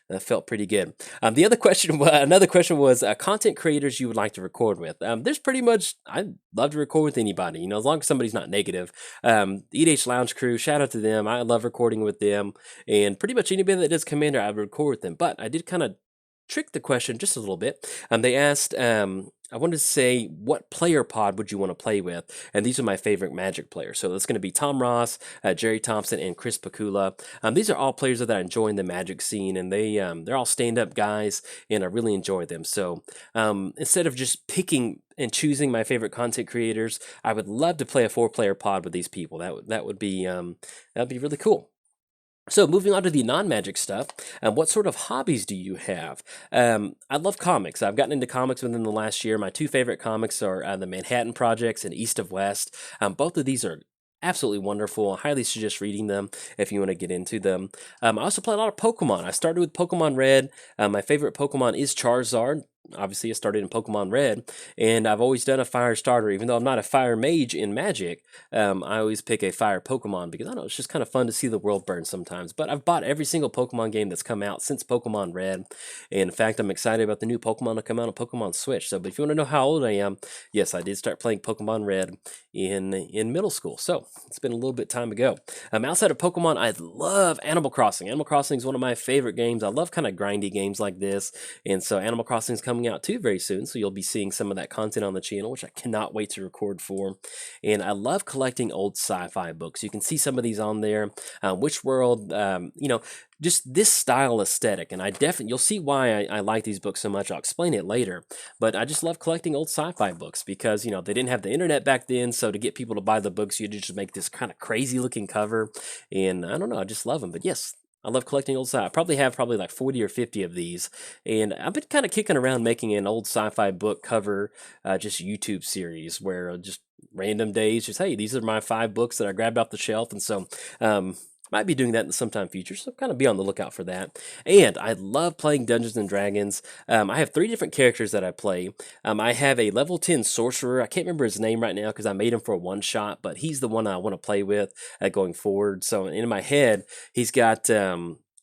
that felt pretty good. Another question was content creators you would like to record with. There's pretty much, I'd love to record with anybody, as long as somebody's not negative. The EDH Lounge crew, shout out to them. I love recording with them, and pretty much anybody that does Commander, I would record with them. But I did kind of trick the question just a little bit. They asked, I wanted to say, what player pod would you want to play with? And these are my favorite Magic players. So that's going to be Tom Ross, Jerry Thompson, and Chris Pakula. These are all players that I enjoy in the Magic scene, and they're all stand-up guys, and I really enjoy them. So instead of just picking and choosing my favorite content creators, I would love to play a 4-player pod with these people. That would be really cool. So moving on to the non-Magic stuff, what sort of hobbies do you have? I love comics. I've gotten into comics within the last year. My 2 favorite comics are the Manhattan Projects and East of West. Both of these are absolutely wonderful. I highly suggest reading them if you want to get into them. I also play a lot of Pokemon. I started with Pokemon Red. My favorite Pokemon is Charizard. Obviously, I started in Pokemon Red, and I've always done a fire starter. Even though I'm not a fire mage in Magic, I always pick a fire Pokemon, because I don't know, it's just kind of fun to see the world burn sometimes. But I've bought every single Pokemon game that's come out since Pokemon Red. And in fact, I'm excited about the new Pokemon to come out on Pokemon Switch. So, but if you want to know how old I am, yes, I did start playing Pokemon Red in middle school. So it's been a little bit time ago. Outside of Pokemon, I love Animal Crossing. Animal Crossing is one of my favorite games. I love kind of grindy games like this. And so Animal Crossing's coming coming out too very soon, so you'll be seeing some of that content on the channel, which I cannot wait to record for. And I love collecting old sci-fi books. You can see some of these on there. Which World, just this style aesthetic, and I definitely you'll see why I like these books so much. I'll explain it later, but I just love collecting old sci-fi books because they didn't have the internet back then, so to get people to buy the books, you had to just make this kind of crazy looking cover, and I don't know, I just love them. But yes, I love collecting old sci. I probably have like 40 or 50 of these, and I've been kind of kicking around making an old sci-fi book cover, just YouTube series where just random days, just hey, these are my 5 books that I grabbed off the shelf, and so might be doing that in sometime future, so kind of be on the lookout for that. And I love playing Dungeons and Dragons. I have 3 different characters that I play. I have a level 10 sorcerer. I can't remember his name right now because I made him for a one shot, but he's the one I want to play with going forward. So in my head, he's got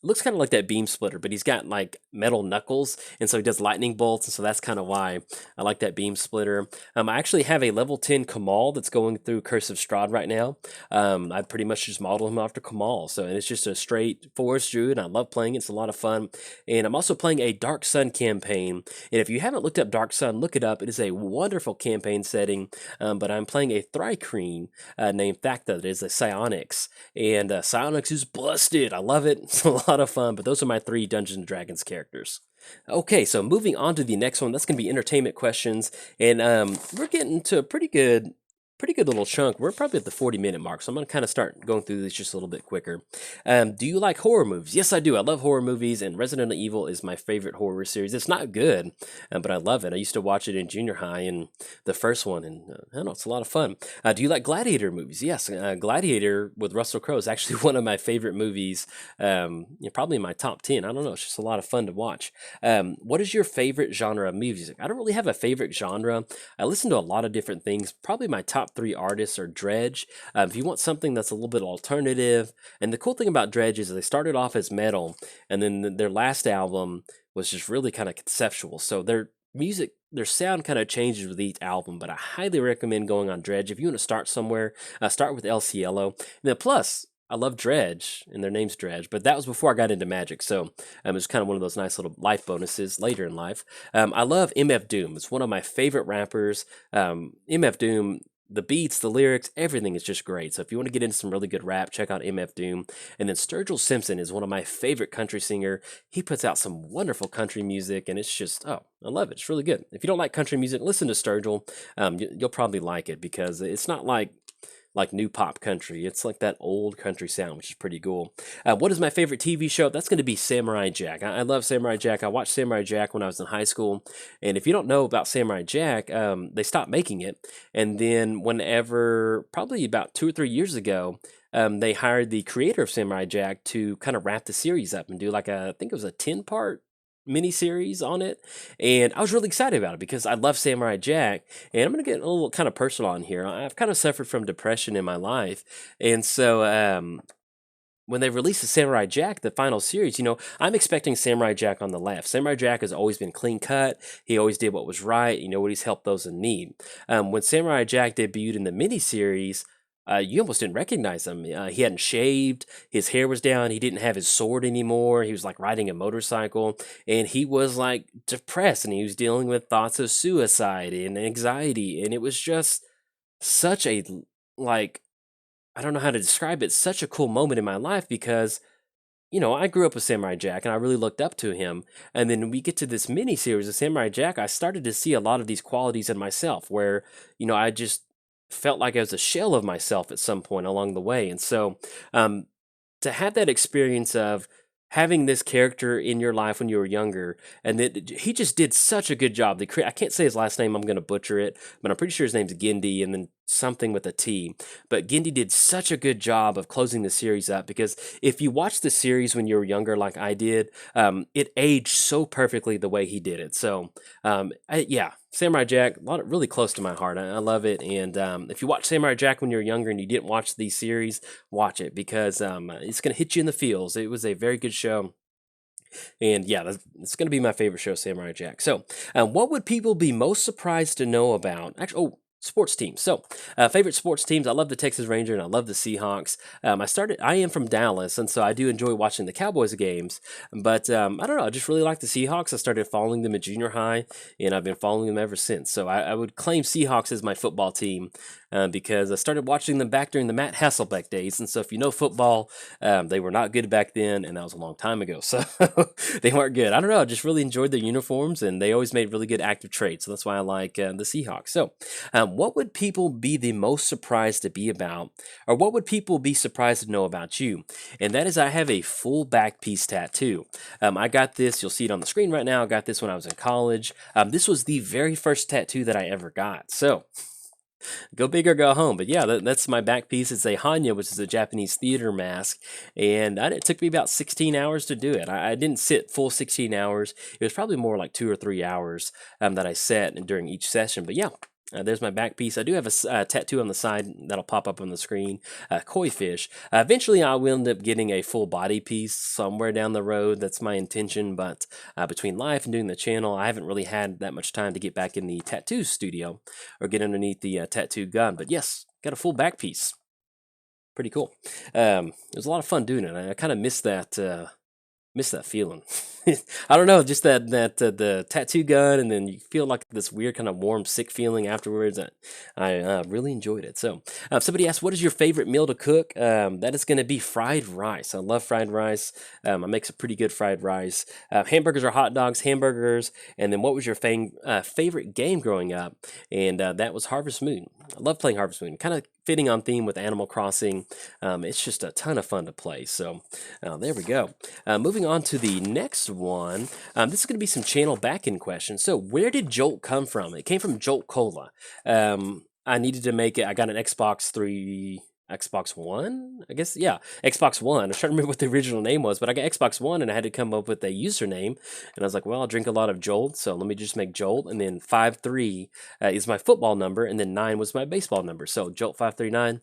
looks kind of like that beam splitter, but he's got like metal knuckles, and so he does lightning bolts, and so that's kind of why I like that beam splitter. I actually have a level 10 Kamal that's going through Curse of Strahd right now. I pretty much just model him after Kamal, so and it's just a straight forest druid. I love playing it; it's a lot of fun. And I'm also playing a Dark Sun campaign, and if you haven't looked up Dark Sun, look it up. It is a wonderful campaign setting. But I'm playing a Thri-kreen named Thakta that is a Psionics, and Psionics is busted. I love it. It's a lot of fun. But those are my 3 Dungeons and Dragons characters. Okay, so moving on to the next one, that's going to be entertainment questions, and we're getting to a pretty good little chunk. We're probably at the 40-minute mark, so I'm going to kind of start going through these just a little bit quicker. Do you like horror movies? Yes, I do. I love horror movies, and Resident Evil is my favorite horror series. It's not good, but I love it. I used to watch it in junior high, and the first one, and I don't know, it's a lot of fun. Do you like Gladiator movies? Yes, Gladiator with Russell Crowe is actually one of my favorite movies, probably in my top 10. I don't know, it's just a lot of fun to watch. What is your favorite genre of music? I don't really have a favorite genre. I listen to a lot of different things. Probably my top 3 artists are Dredge. If you want something that's a little bit alternative, and the cool thing about Dredge is they started off as metal, and then their last album was just really kind of conceptual. So their music, their sound kind of changes with each album, but I highly recommend going on Dredge. If you want to start somewhere, start with El Cielo. And then plus, I love Dredge, and their name's Dredge, but that was before I got into magic, so it was kind of one of those nice little life bonuses later in life. I love MF Doom. It's one of my favorite rappers. MF Doom, the beats, the lyrics, everything is just great. So if you want to get into some really good rap, check out MF Doom. And then Sturgill Simpson is one of my favorite country singer. He puts out some wonderful country music, and it's just, oh, I love it. It's really good. If you don't like country music, listen to Sturgill. You'll probably like it because it's not like new pop country. It's like that old country sound, which is pretty cool. What is my favorite TV show? That's going to be Samurai Jack. I love Samurai Jack. I watched Samurai Jack when I was in high school. And if you don't know about Samurai Jack, they stopped making it. And then whenever, probably about 2 or 3 years ago, they hired the creator of Samurai Jack to kind of wrap the series up and do like I think it was a 10-part miniseries on it, and I was really excited about it because I love Samurai Jack. And I'm gonna get a little kind of personal on here. I've kind of suffered from depression in my life, and so when they released the Samurai Jack, the final series, I'm expecting Samurai Jack on the left. Samurai Jack has always been clean cut. He always did what was right. What he's helped those in need. When Samurai Jack debuted in the miniseries, you almost didn't recognize him. He hadn't shaved. His hair was down. He didn't have his sword anymore. He was like riding a motorcycle, and he was like depressed, and he was dealing with thoughts of suicide and anxiety. And it was just such a, like, I don't know how to describe it, such a cool moment in my life because I grew up with Samurai Jack and I really looked up to him. And then we get to this mini series of Samurai Jack, I started to see a lot of these qualities in myself where, I just felt like I was a shell of myself at some point along the way. And so to have that experience of having this character in your life when you were younger, and that he just did such a good job. I can't say his last name, I'm going to butcher it, but I'm pretty sure his name's Gindi, and then something with a T. But Gindi did such a good job of closing the series up because if you watch the series when you were younger, like I did, it aged so perfectly the way he did it. So, yeah, Samurai Jack, really close to my heart. I love it. And if you watch Samurai Jack when you were younger and you didn't watch these series, watch it because it's going to hit you in the feels. It was a very good show. And yeah, it's going to be my favorite show, Samurai Jack. So, what would people be most surprised to know about? Actually, sports teams. So, favorite sports teams. I love the Texas Ranger and I love the Seahawks. I am from Dallas, and so I do enjoy watching the Cowboys games. But I don't know. I just really like the Seahawks. I started following them in junior high, and I've been following them ever since. So I would claim Seahawks as my football team because I started watching them back during the Matt Hasselbeck days. And so, if you know football, they were not good back then, and that was a long time ago. So they weren't good. I don't know. I just really enjoyed their uniforms, and they always made really good active trades. So that's why I like the Seahawks. So, what would people be the most surprised to be about, or what would people be surprised to know about you? And that is, I have a full back piece tattoo. I got this. You'll see it on the screen right now. I got this when I was in college. This was the very first tattoo that I ever got. So go big or go home. But yeah, that's my back piece. It's a Hanya, which is a Japanese theater mask, and it took me about 16 hours to do it. I didn't sit full 16 hours. It was probably more like 2 or 3 hours that I sat during each session. But yeah. There's my back piece. I do have a tattoo on the side that'll pop up on the screen, koi fish. Eventually, I will end up getting a full body piece somewhere down the road. That's my intention, but between life and doing the channel, I haven't really had that much time to get back in the tattoo studio or get underneath the tattoo gun. But yes, got a full back piece. Pretty cool. It was a lot of fun doing it. I kind of miss that feeling. I don't know, just that the tattoo gun, and then you feel like this weird kind of warm, sick feeling afterwards. I really enjoyed it. So, somebody asked, "What is your favorite meal to cook?" That is going to be fried rice. I love fried rice. I make some pretty good fried rice. Hamburgers or hot dogs, hamburgers. And then, what was your favorite game growing up? And that was Harvest Moon. I love playing Harvest Moon. Kind of fitting on theme with Animal Crossing. It's just a ton of fun to play. So, there we go. Moving on to the next one. This is going to be some channel back-end questions. So where did Jolt come from? It came from Jolt Cola. I needed to make it. I got an Xbox One, I guess. Yeah, Xbox One. I was trying to remember what the original name was, but I got Xbox One and I had to come up with a username. And I was like, well, I'll drink a lot of Jolt, so let me just make Jolt. And then 53 is my football number, and then 9 was my baseball number. So Jolt 539,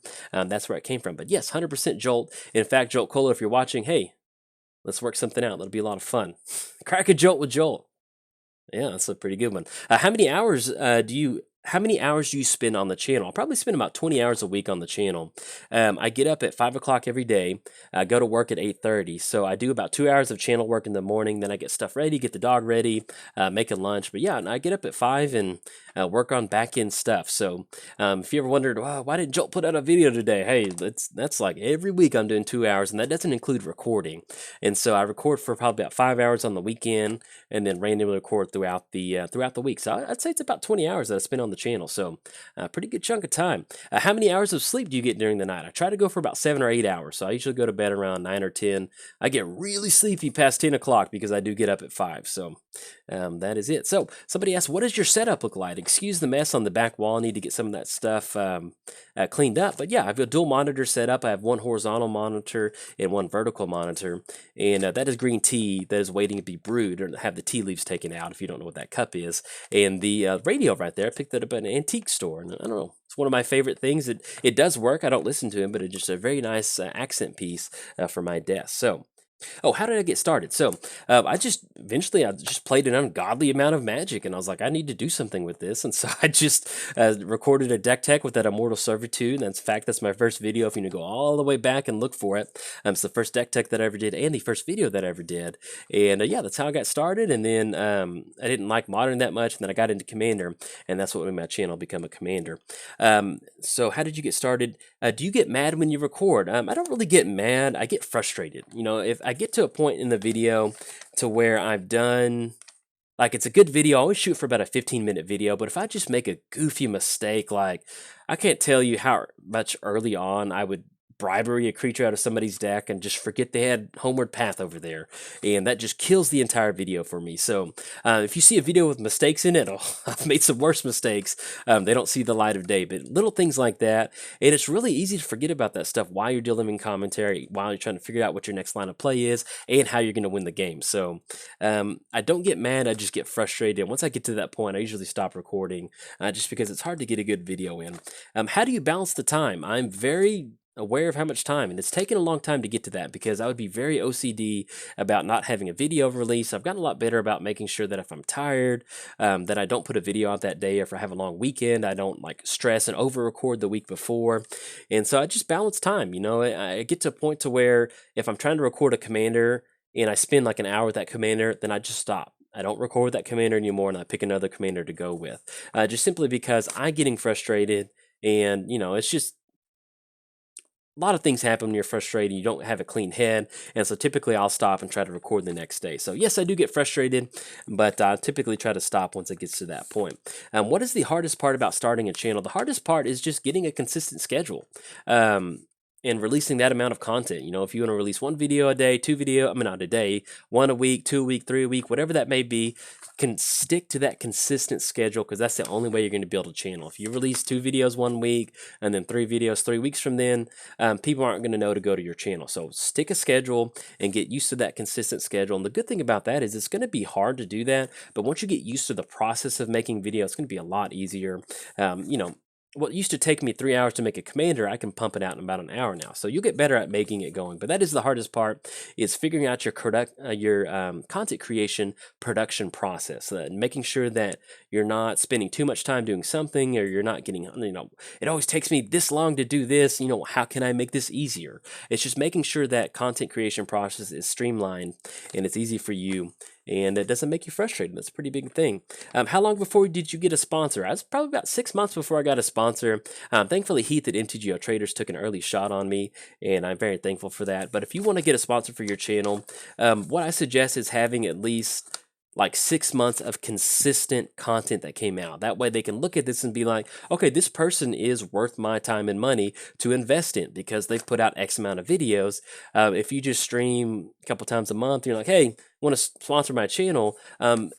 that's where it came from. But yes, 100% Jolt. In fact, Jolt Cola, if you're watching, hey, let's work something out. That'll be a lot of fun. Crack a jolt with Jolt. Yeah, that's a pretty good one. How many hours do you spend on the channel? I probably spend about 20 hours a week on the channel. I get up at 5 o'clock every day. I go to work at 8:30. So I do about 2 hours of channel work in the morning. Then I get stuff ready, get the dog ready, make a lunch. But yeah, and I get up at 5 and work on back end stuff. So if you ever wondered, wow, why didn't Jolt put out a video today? Hey, that's like every week I'm doing 2 hours, and that doesn't include recording. And so I record for probably about 5 hours on the weekend, and then randomly record throughout the week. So I'd say it's about 20 hours that I spend on the channel. So a pretty good chunk of time. How many hours of sleep do you get during the night? I try to go for about 7 or 8 hours. So I usually go to bed around 9 or 10. I get really sleepy past 10 o'clock because I do get up at 5. So that is it. So somebody asked, what does your setup look like? Excuse the mess on the back wall. I need to get some of that stuff cleaned up. But yeah, I have a dual monitor set up. I have one horizontal monitor and one vertical monitor. And that is green tea that is waiting to be brewed, or have the tea leaves taken out if you don't know what that cup is. And the radio right there, I picked that up at an antique store. And I don't know, it's one of my favorite things. It does work. I don't listen to it, but it's just a very nice accent piece for my desk. So oh, how did I get started? So I just played an ungodly amount of Magic, and I was like, I need to do something with this, and so I just recorded a deck tech with that Immortal Servitude. And in fact, that's my first video. If you go all the way back and look for it, it's the first deck tech that I ever did, and the first video that I ever did. And yeah, that's how I got started. And then I didn't like Modern that much, and then I got into Commander, and that's what made my channel become a Commander. So how did you get started? Do you get mad when you record? I don't really get mad. I get frustrated. If I get to a point in the video to where I've done, like, it's a good video, I always shoot for about a 15-minute video, but if I just make a goofy mistake, like, I can't tell you how much early on I would bribery a creature out of somebody's deck and just forget they had Homeward Path over there, and that just kills the entire video for me. So if you see a video with mistakes in it, I've made some worse mistakes. They don't see the light of day, but little things like that, and it's really easy to forget about that stuff while you're delivering commentary, while you're trying to figure out what your next line of play is and how you're going to win the game. So I don't get mad, I just get frustrated. And once I get to that point, I usually stop recording just because it's hard to get a good video in. How do you balance the time? I'm very aware of how much time, and it's taken a long time to get to that because I would be very OCD about not having a video release. I've gotten a lot better about making sure that if I'm tired, that I don't put a video out that day. Or if I have a long weekend, I don't like stress and over record the week before. And so I just balance time. I get to a point to where if I'm trying to record a commander and I spend like an hour with that commander, then I just stop. I don't record that commander anymore and I pick another commander to go with. Just simply because I'm getting frustrated and, it's just a lot of things happen when you're frustrated. You don't have a clean head. And so typically I'll stop and try to record the next day. So, yes, I do get frustrated, but I typically try to stop once it gets to that point. What is the hardest part about starting a channel? The hardest part is just getting a consistent schedule. And releasing that amount of content. If you want to release one video a day, not a day, one a week, 2 a week, 3 a week, whatever that may be, can stick to that consistent schedule because that's the only way you're going to build a channel. If you release 2 videos 1 week and then 3 videos 3 weeks from then, people aren't going to know to go to your channel. So stick a schedule and get used to that consistent schedule. And the good thing about that is it's going to be hard to do that, but once you get used to the process of making videos, it's going to be a lot easier. What used to take me 3 hours to make a commander, I can pump it out in about an hour now. So you'll get better at making it going. But that is the hardest part, is figuring out your content creation production process, and making sure that you're not spending too much time doing something, or you're not getting, it always takes me this long to do this. How can I make this easier? It's just making sure that content creation process is streamlined and it's easy for you, and it doesn't make you frustrated. That's a pretty big thing. How long before did you get a sponsor? I was probably about 6 months before I got a sponsor. Thankfully, Heath at MTGO Traders took an early shot on me, and I'm very thankful for that. But if you want to get a sponsor for your channel, what I suggest is having at least like 6 months of consistent content that came out. That way they can look at this and be like, okay, this person is worth my time and money to invest in because they've put out X amount of videos. If you just stream a couple times a month, you're like, hey, want to sponsor my channel,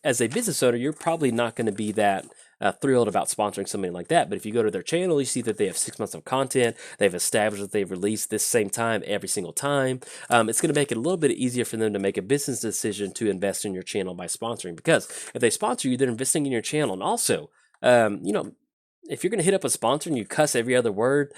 as a business owner, you're probably not going to be that thrilled about sponsoring something like that. But if you go to their channel, you see that they have 6 months of content. They've established that they've released this same time every single time. It's going to make it a little bit easier for them to make a business decision to invest in your channel by sponsoring. Because if they sponsor you, they're investing in your channel. And also, if you're going to hit up a sponsor and you cuss every other word,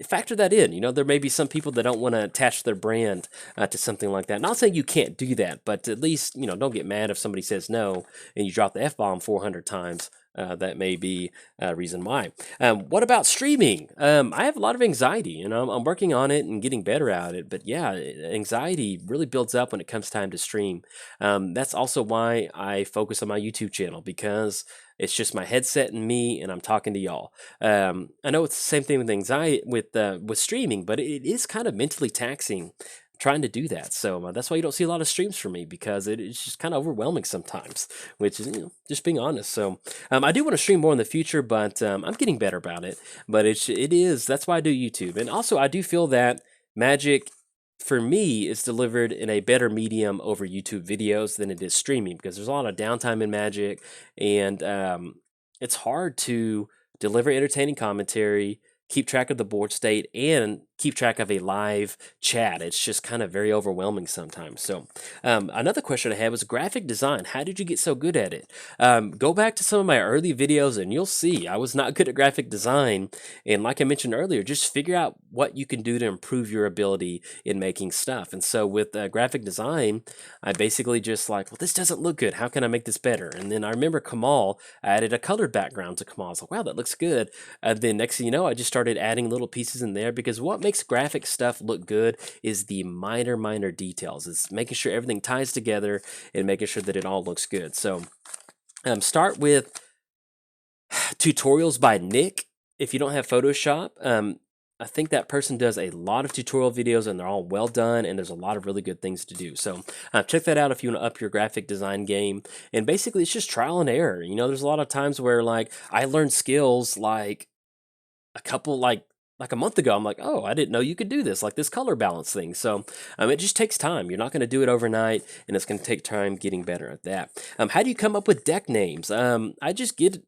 factor that in. There may be some people that don't want to attach their brand to something like that. Not saying you can't do that, but at least, don't get mad if somebody says no and you drop the F-bomb 400 times. That may be a reason why. What about streaming? I have a lot of anxiety, and I'm working on it and getting better at it. But yeah, anxiety really builds up when it comes time to stream. That's also why I focus on my YouTube channel, because it's just my headset and me, and I'm talking to y'all. I know it's the same thing with anxiety with streaming, but it is kind of mentally taxing trying to do that. So that's why you don't see a lot of streams from me, because it's just kind of overwhelming sometimes, which is, just being honest. So I do want to stream more in the future, but I'm getting better about it. But that's why I do YouTube. And also I do feel that Magic, for me, is delivered in a better medium over YouTube videos than it is streaming, because there's a lot of downtime in Magic, and it's hard to deliver entertaining commentary, keep track of the board state, and keep track of a live chat. It's just kind of very overwhelming sometimes. So another question I had was graphic design. How did you get so good at it? Go back to some of my early videos and you'll see I was not good at graphic design. And like I mentioned earlier, just figure out what you can do to improve your ability in making stuff. And so with graphic design, I basically just like, well, this doesn't look good. How can I make this better? And then I remember Kamal, I added a colored background to Kamal. I was like, wow, that looks good. And then next thing you know, I just started adding little pieces in there, because what makes graphic stuff look good is the minor details. It's making sure everything ties together and making sure that it all looks good. So start with tutorials by Nick. If you don't have Photoshop, I think that person does a lot of tutorial videos, and they're all well done, and there's a lot of really good things to do. So check that out if you want to up your graphic design game. And basically, it's just trial and error. There's a lot of times where like I learned skills like a month ago. I'm like, oh, I didn't know you could do this, like this color balance thing. So it just takes time. You're not going to do it overnight, and it's going to take time getting better at that. How do you come up with deck names? I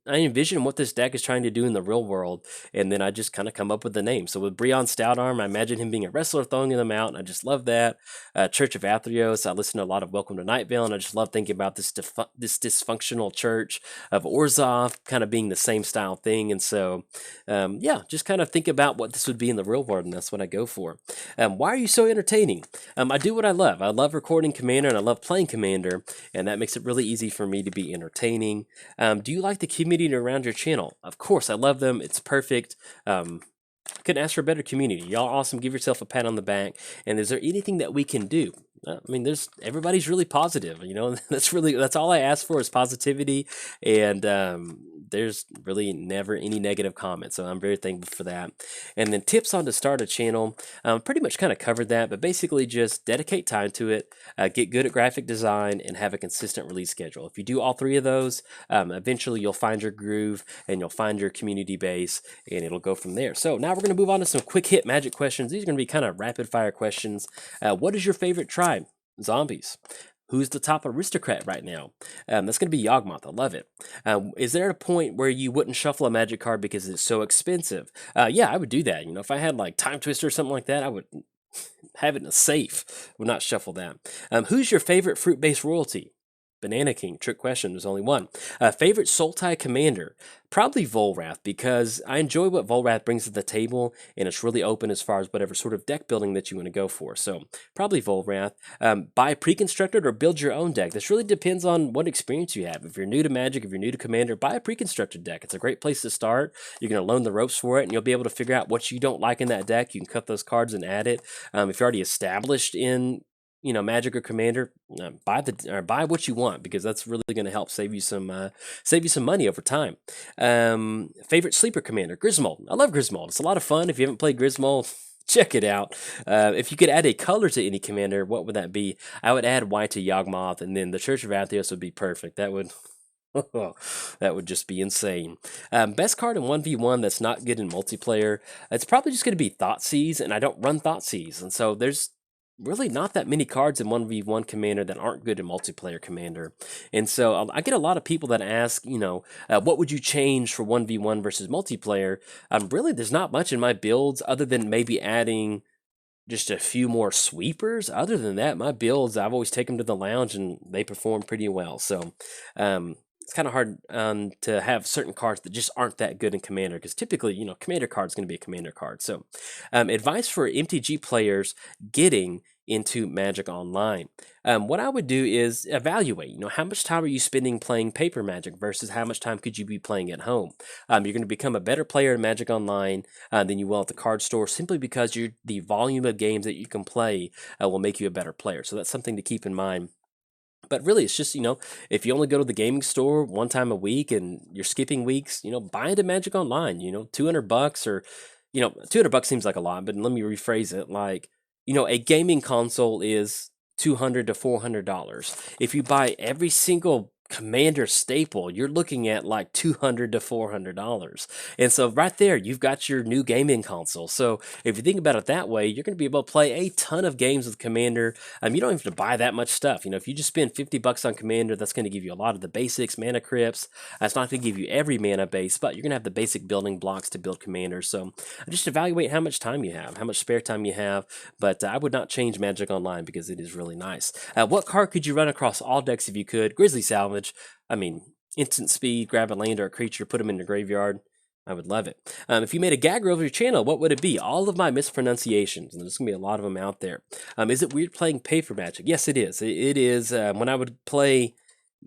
envision what this deck is trying to do in the real world, and then I just kind of come up with the name. So with Breon Stoutarm, I imagine him being a wrestler throwing them out, and I just love that. Church of Athreos, I listen to a lot of Welcome to Night Vale, and I just love thinking about this dysfunctional church of Orzhov kind of being the same style thing. And so, yeah, just kind of think about what what this would be in the real world, and that's what I go for. Why are you so entertaining? I do what I love. I love recording Commander, and I love playing Commander, and that makes it really easy for me to be entertaining. Do you like the community around your channel? Of course, I love them. It's perfect. Couldn't ask for a better community. Y'all awesome. Give yourself a pat on the back. And is there anything that we can do? I mean, everybody's really positive. That's all I ask for is positivity, and there's really never any negative comments. So I'm very thankful for that. And then tips on to start a channel. Pretty much kind of covered that, but basically just dedicate time to it, get good at graphic design, and have a consistent release schedule. If you do all three of those, eventually you'll find your groove and you'll find your community base, and it'll go from there. So now we're going to move on to some quick hit magic questions. These are going to be kind of rapid fire questions. What is your favorite tribe? Zombies. Who's the top aristocrat right now? That's going to be Yawgmoth. I love it. Is there a point where you wouldn't shuffle a magic card because it's so expensive? Yeah, I would do that. If I had like Time Twister or something like that, I would have it in a safe. Would not shuffle that. Who's your favorite fruit-based royalty? Banana King. Trick question. There's only one. Favorite Sultai commander? Probably Volrath, because I enjoy what Volrath brings to the table, and it's really open as far as whatever sort of deck building that you want to go for. So probably Volrath. Buy pre-constructed or build your own deck. This really depends on what experience you have. If you're new to Magic, if you're new to Commander, buy a pre-constructed deck. It's a great place to start. You're going to learn the ropes for it, and you'll be able to figure out what you don't like in that deck. You can cut those cards and add it. If you're already established in Magic or Commander, buy what you want, because that's really going to help save you some money over time. Favorite sleeper commander? Griswold. I love Griswold. It's a lot of fun. If you haven't played Griswold, check it out. If you could add a color to any commander, what would that be? I would add white to Yawgmoth, and then the Church of Athos would be perfect. That would that would just be insane. Best card in 1v1 that's not good in multiplayer. It's probably just going to be Thoughtseize, and I don't run Thoughtseize, and so there's really not that many cards in 1v1 Commander that aren't good in multiplayer Commander. And so I get a lot of people that ask, what would you change for 1v1 versus multiplayer? Really, there's not much in my builds other than maybe adding just a few more sweepers. Other than that, my builds, I've always taken them to the lounge and they perform pretty well. So it's kind of hard to have certain cards that just aren't that good in Commander, because typically, Commander card is going to be a Commander card. So advice for MTG players getting into Magic Online. What I would do is evaluate, how much time are you spending playing paper Magic versus how much time could you be playing at home? You're going to become a better player in Magic Online than you will at the card store, simply because the volume of games that you can play will make you a better player. So that's something to keep in mind. But really, it's just, if you only go to the gaming store one time a week and you're skipping weeks, buy into Magic Online, $200 or, $200 seems like a lot, but let me rephrase it. Like, a gaming console is $200 to $400. If you buy every single Commander staple, you're looking at like $200 to $400. And so right there, you've got your new gaming console. So if you think about it that way, you're going to be able to play a ton of games with Commander. You don't have to buy that much stuff. If you just spend $50 on Commander, that's going to give you a lot of the basics, mana crypts. That's not going to give you every mana base, but you're going to have the basic building blocks to build Commander. So just evaluate how much time you have, how much spare time you have. But I would not change Magic Online because it is really nice. What card could you run across all decks if you could? Grizzly Salvage. I mean, instant speed, grab a land or a creature, put them in the graveyard. I would love it. If you made a gag reel of your channel, what would it be? All of my mispronunciations, and there's going to be a lot of them out there. Is it weird playing paper Magic? Yes, it is. It is. When I would play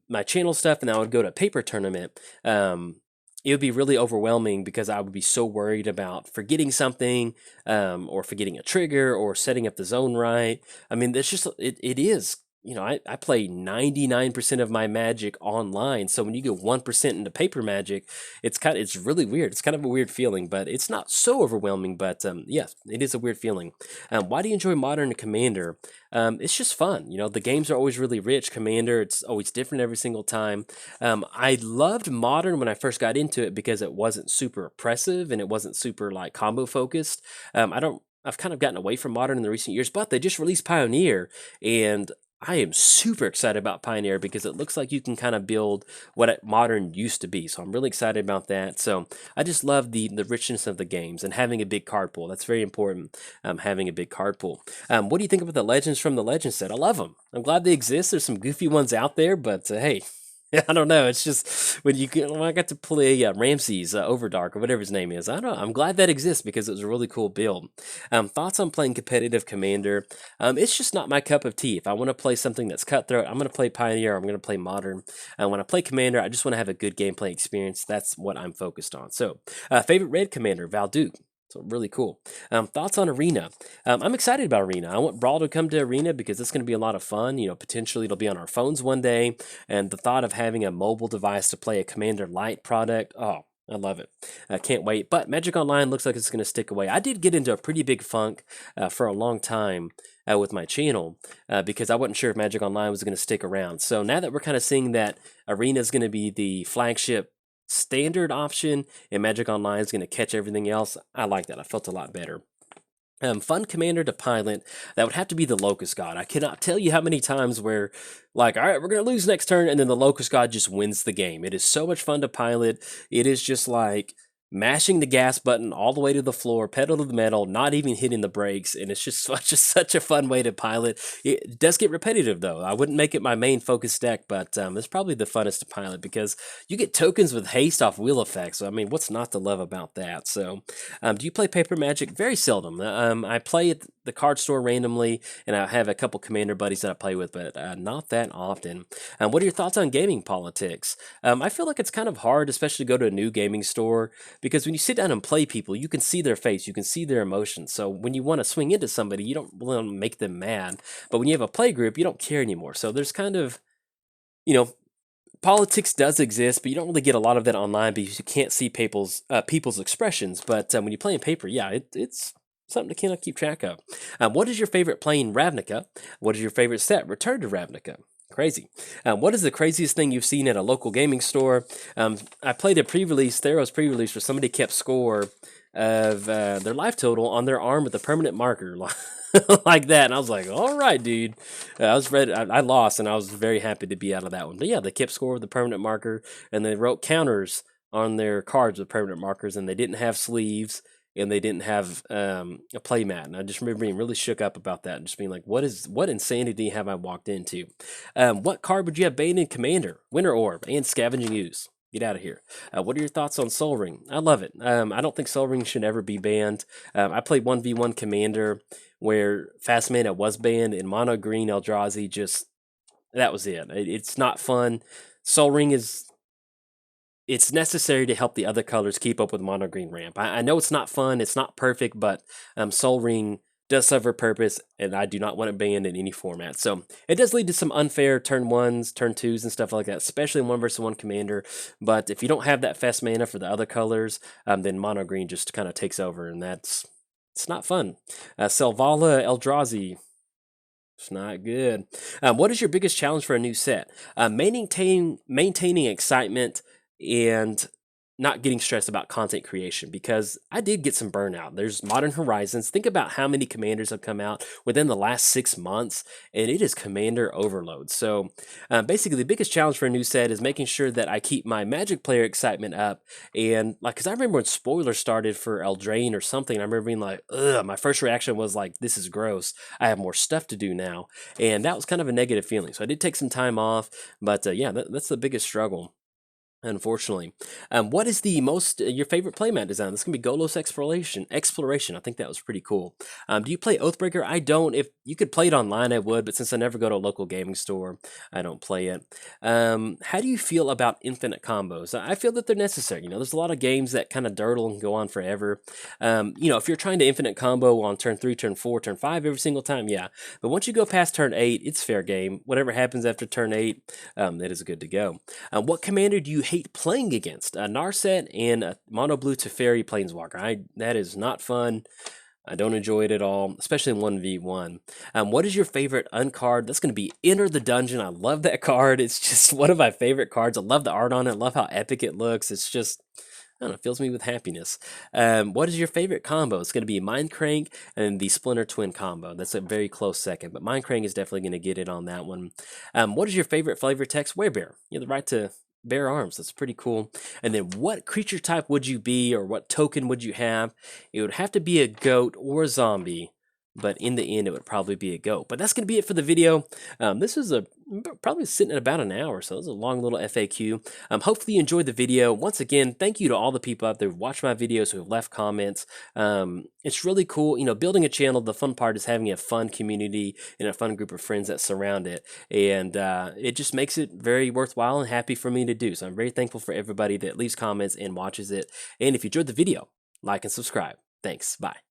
my channel stuff and I would go to a paper tournament, it would be really overwhelming because I would be so worried about forgetting something or forgetting a trigger or setting up the zone right. I mean, it's just, it is. I play 99% of my Magic online, so when you go 1% into paper Magic, it's really weird. It's kind of a weird feeling, but it's not so overwhelming. But yes, it is a weird feeling. Why do you enjoy Modern and Commander? It's just fun. The games are always really rich. Commander, it's always different every single time. I loved Modern when I first got into it because it wasn't super oppressive and it wasn't super like combo focused. I've kind of gotten away from Modern in the recent years, but they just released Pioneer, and I am super excited about Pioneer because it looks like you can kind of build what Modern used to be. So I'm really excited about that. So I just love the richness of the games and having a big card pool. That's very important, having a big card pool. What do you think about the Legends from the Legends set? I love them. I'm glad they exist. There's some goofy ones out there, but hey, I don't know. It's just when I got to play Ramses Overdark or whatever his name is. I don't know. I'm glad that exists because it was a really cool build. Thoughts on playing competitive Commander? It's just not my cup of tea. If I want to play something that's cutthroat, I'm going to play Pioneer. I'm going to play Modern. When I play Commander, I just want to have a good gameplay experience. That's what I'm focused on. So, favorite red Commander, Valduke. So really cool. Thoughts on Arena? I'm excited about Arena. I want Brawl to come to Arena because it's going to be a lot of fun. You know, potentially it'll be on our phones one day. And the thought of having a mobile device to play a Commander Lite product, oh, I love it. I can't wait. But Magic Online looks like it's going to stick away. I did get into a pretty big funk for a long time with my channel because I wasn't sure if Magic Online was going to stick around. So now that we're kind of seeing that Arena is going to be the flagship standard option and Magic Online is going to catch everything else, I like that. I felt a lot better. Fun commander to pilot, that would have to be the Locust God. I cannot tell you how many times where, like, all right, we're going to lose next turn, and then the Locust God just wins the game. It is so much fun to pilot. It is just like mashing the gas button all the way to the floor, pedal to the metal, not even hitting the brakes, and it's just such a fun way to pilot. It does get repetitive, though. I wouldn't make it my main focus deck, but it's probably the funnest to pilot because you get tokens with haste off wheel effects. So, I mean, what's not to love about that? So, do you play Paper Magic? Very seldom. I play at the card store randomly, and I have a couple commander buddies that I play with, but not that often. What are your thoughts on gaming politics? I feel like it's kind of hard, especially to go to a new gaming store, because when you sit down and play people, you can see their face, you can see their emotions. So when you want to swing into somebody, you don't want to make them mad. But when you have a play group, you don't care anymore. So there's kind of, you know, politics does exist, but you don't really get a lot of that online because you can't see people's expressions. But when you play in paper, yeah, it's something to kind of keep track of. What is your favorite playing Ravnica? What is your favorite set? Return to Ravnica. Crazy. What is the craziest thing you've seen at a local gaming store? I played a pre-release, Theros pre-release, where somebody kept score of their life total on their arm with a permanent marker. Like that, and I was like, "All right, dude." I was ready. I lost, and I was very happy to be out of that one. But yeah, they kept score with a permanent marker, and they wrote counters on their cards with permanent markers, and they didn't have sleeves, and they didn't have a play mat. And I just remember being really shook up about that, and just being like, "What insanity have I walked into?" What card would you have banned in Commander, Winter Orb, and Scavenging Ooze? Get out of here. What are your thoughts on Soul Ring? I love it. I don't think Soul Ring should ever be banned. I played 1v1 Commander where Fast Mana was banned and Mono Green Eldrazi just, that was it. It's not fun. Soul Ring it's necessary to help the other colors keep up with Mono Green ramp. I know it's not fun, it's not perfect, but Soul Ring does serve a purpose, and I do not want it banned in any format. So it does lead to some unfair turn ones, turn twos, and stuff like that, especially in 1 versus 1 Commander. But if you don't have that fast mana for the other colors, then Mono Green just kind of takes over, and it's not fun. Selvala Eldrazi, it's not good. What is your biggest challenge for a new set? Maintaining excitement and not getting stressed about content creation, because I did get some burnout. There's Modern Horizons. Think about how many commanders have come out within the last 6 months, and it is commander overload. So basically, the biggest challenge for a new set is making sure that I keep my Magic player excitement up. And like, because I remember when spoilers started for Eldraine or something, I remember being like, ugh, my first reaction was like, this is gross. I have more stuff to do now. And that was kind of a negative feeling. So I did take some time off, but yeah, that's the biggest struggle, unfortunately. What is the most your favorite playmat design? This can be Golos Exploration. I think that was pretty cool. Do you play Oathbreaker? I don't. If you could play it online, I would, but since I never go to a local gaming store, I don't play it. How do you feel about infinite combos? I feel that they're necessary. You know, there's a lot of games that kind of durdle and go on forever. You know, if you're trying to infinite combo on turn 3, turn 4, turn 5 every single time, yeah. But once you go past turn 8, it's fair game. Whatever happens after turn 8, that is good to go. What commander do you hate playing against? Narset and Mono Blue Teferi Planeswalker. That is not fun. I don't enjoy it at all, especially in 1v1. What is your favorite uncard? That's going to be Enter the Dungeon. I love that card. It's just one of my favorite cards. I love the art on it. I love how epic it looks. It's just, I don't know, it fills me with happiness. What is your favorite combo? It's going to be Mindcrank and the Splinter Twin combo. That's a very close second, but Mindcrank is definitely going to get it on that one. What is your favorite flavor text? Werebear. You have the right to bear arms. That's pretty cool. And then what creature type would you be, or what token would you have? It would have to be a goat or a zombie, but in the end, it would probably be a go. But that's going to be it for the video. This is probably sitting at about an hour, so it's a long little FAQ. Hopefully you enjoyed the video. Once again, thank you to all the people out there who watch my videos, who have left comments. It's really cool. You know, building a channel, the fun part is having a fun community and a fun group of friends that surround it. And it just makes it very worthwhile and happy for me to do. So I'm very thankful for everybody that leaves comments and watches it. And if you enjoyed the video, like and subscribe. Thanks. Bye.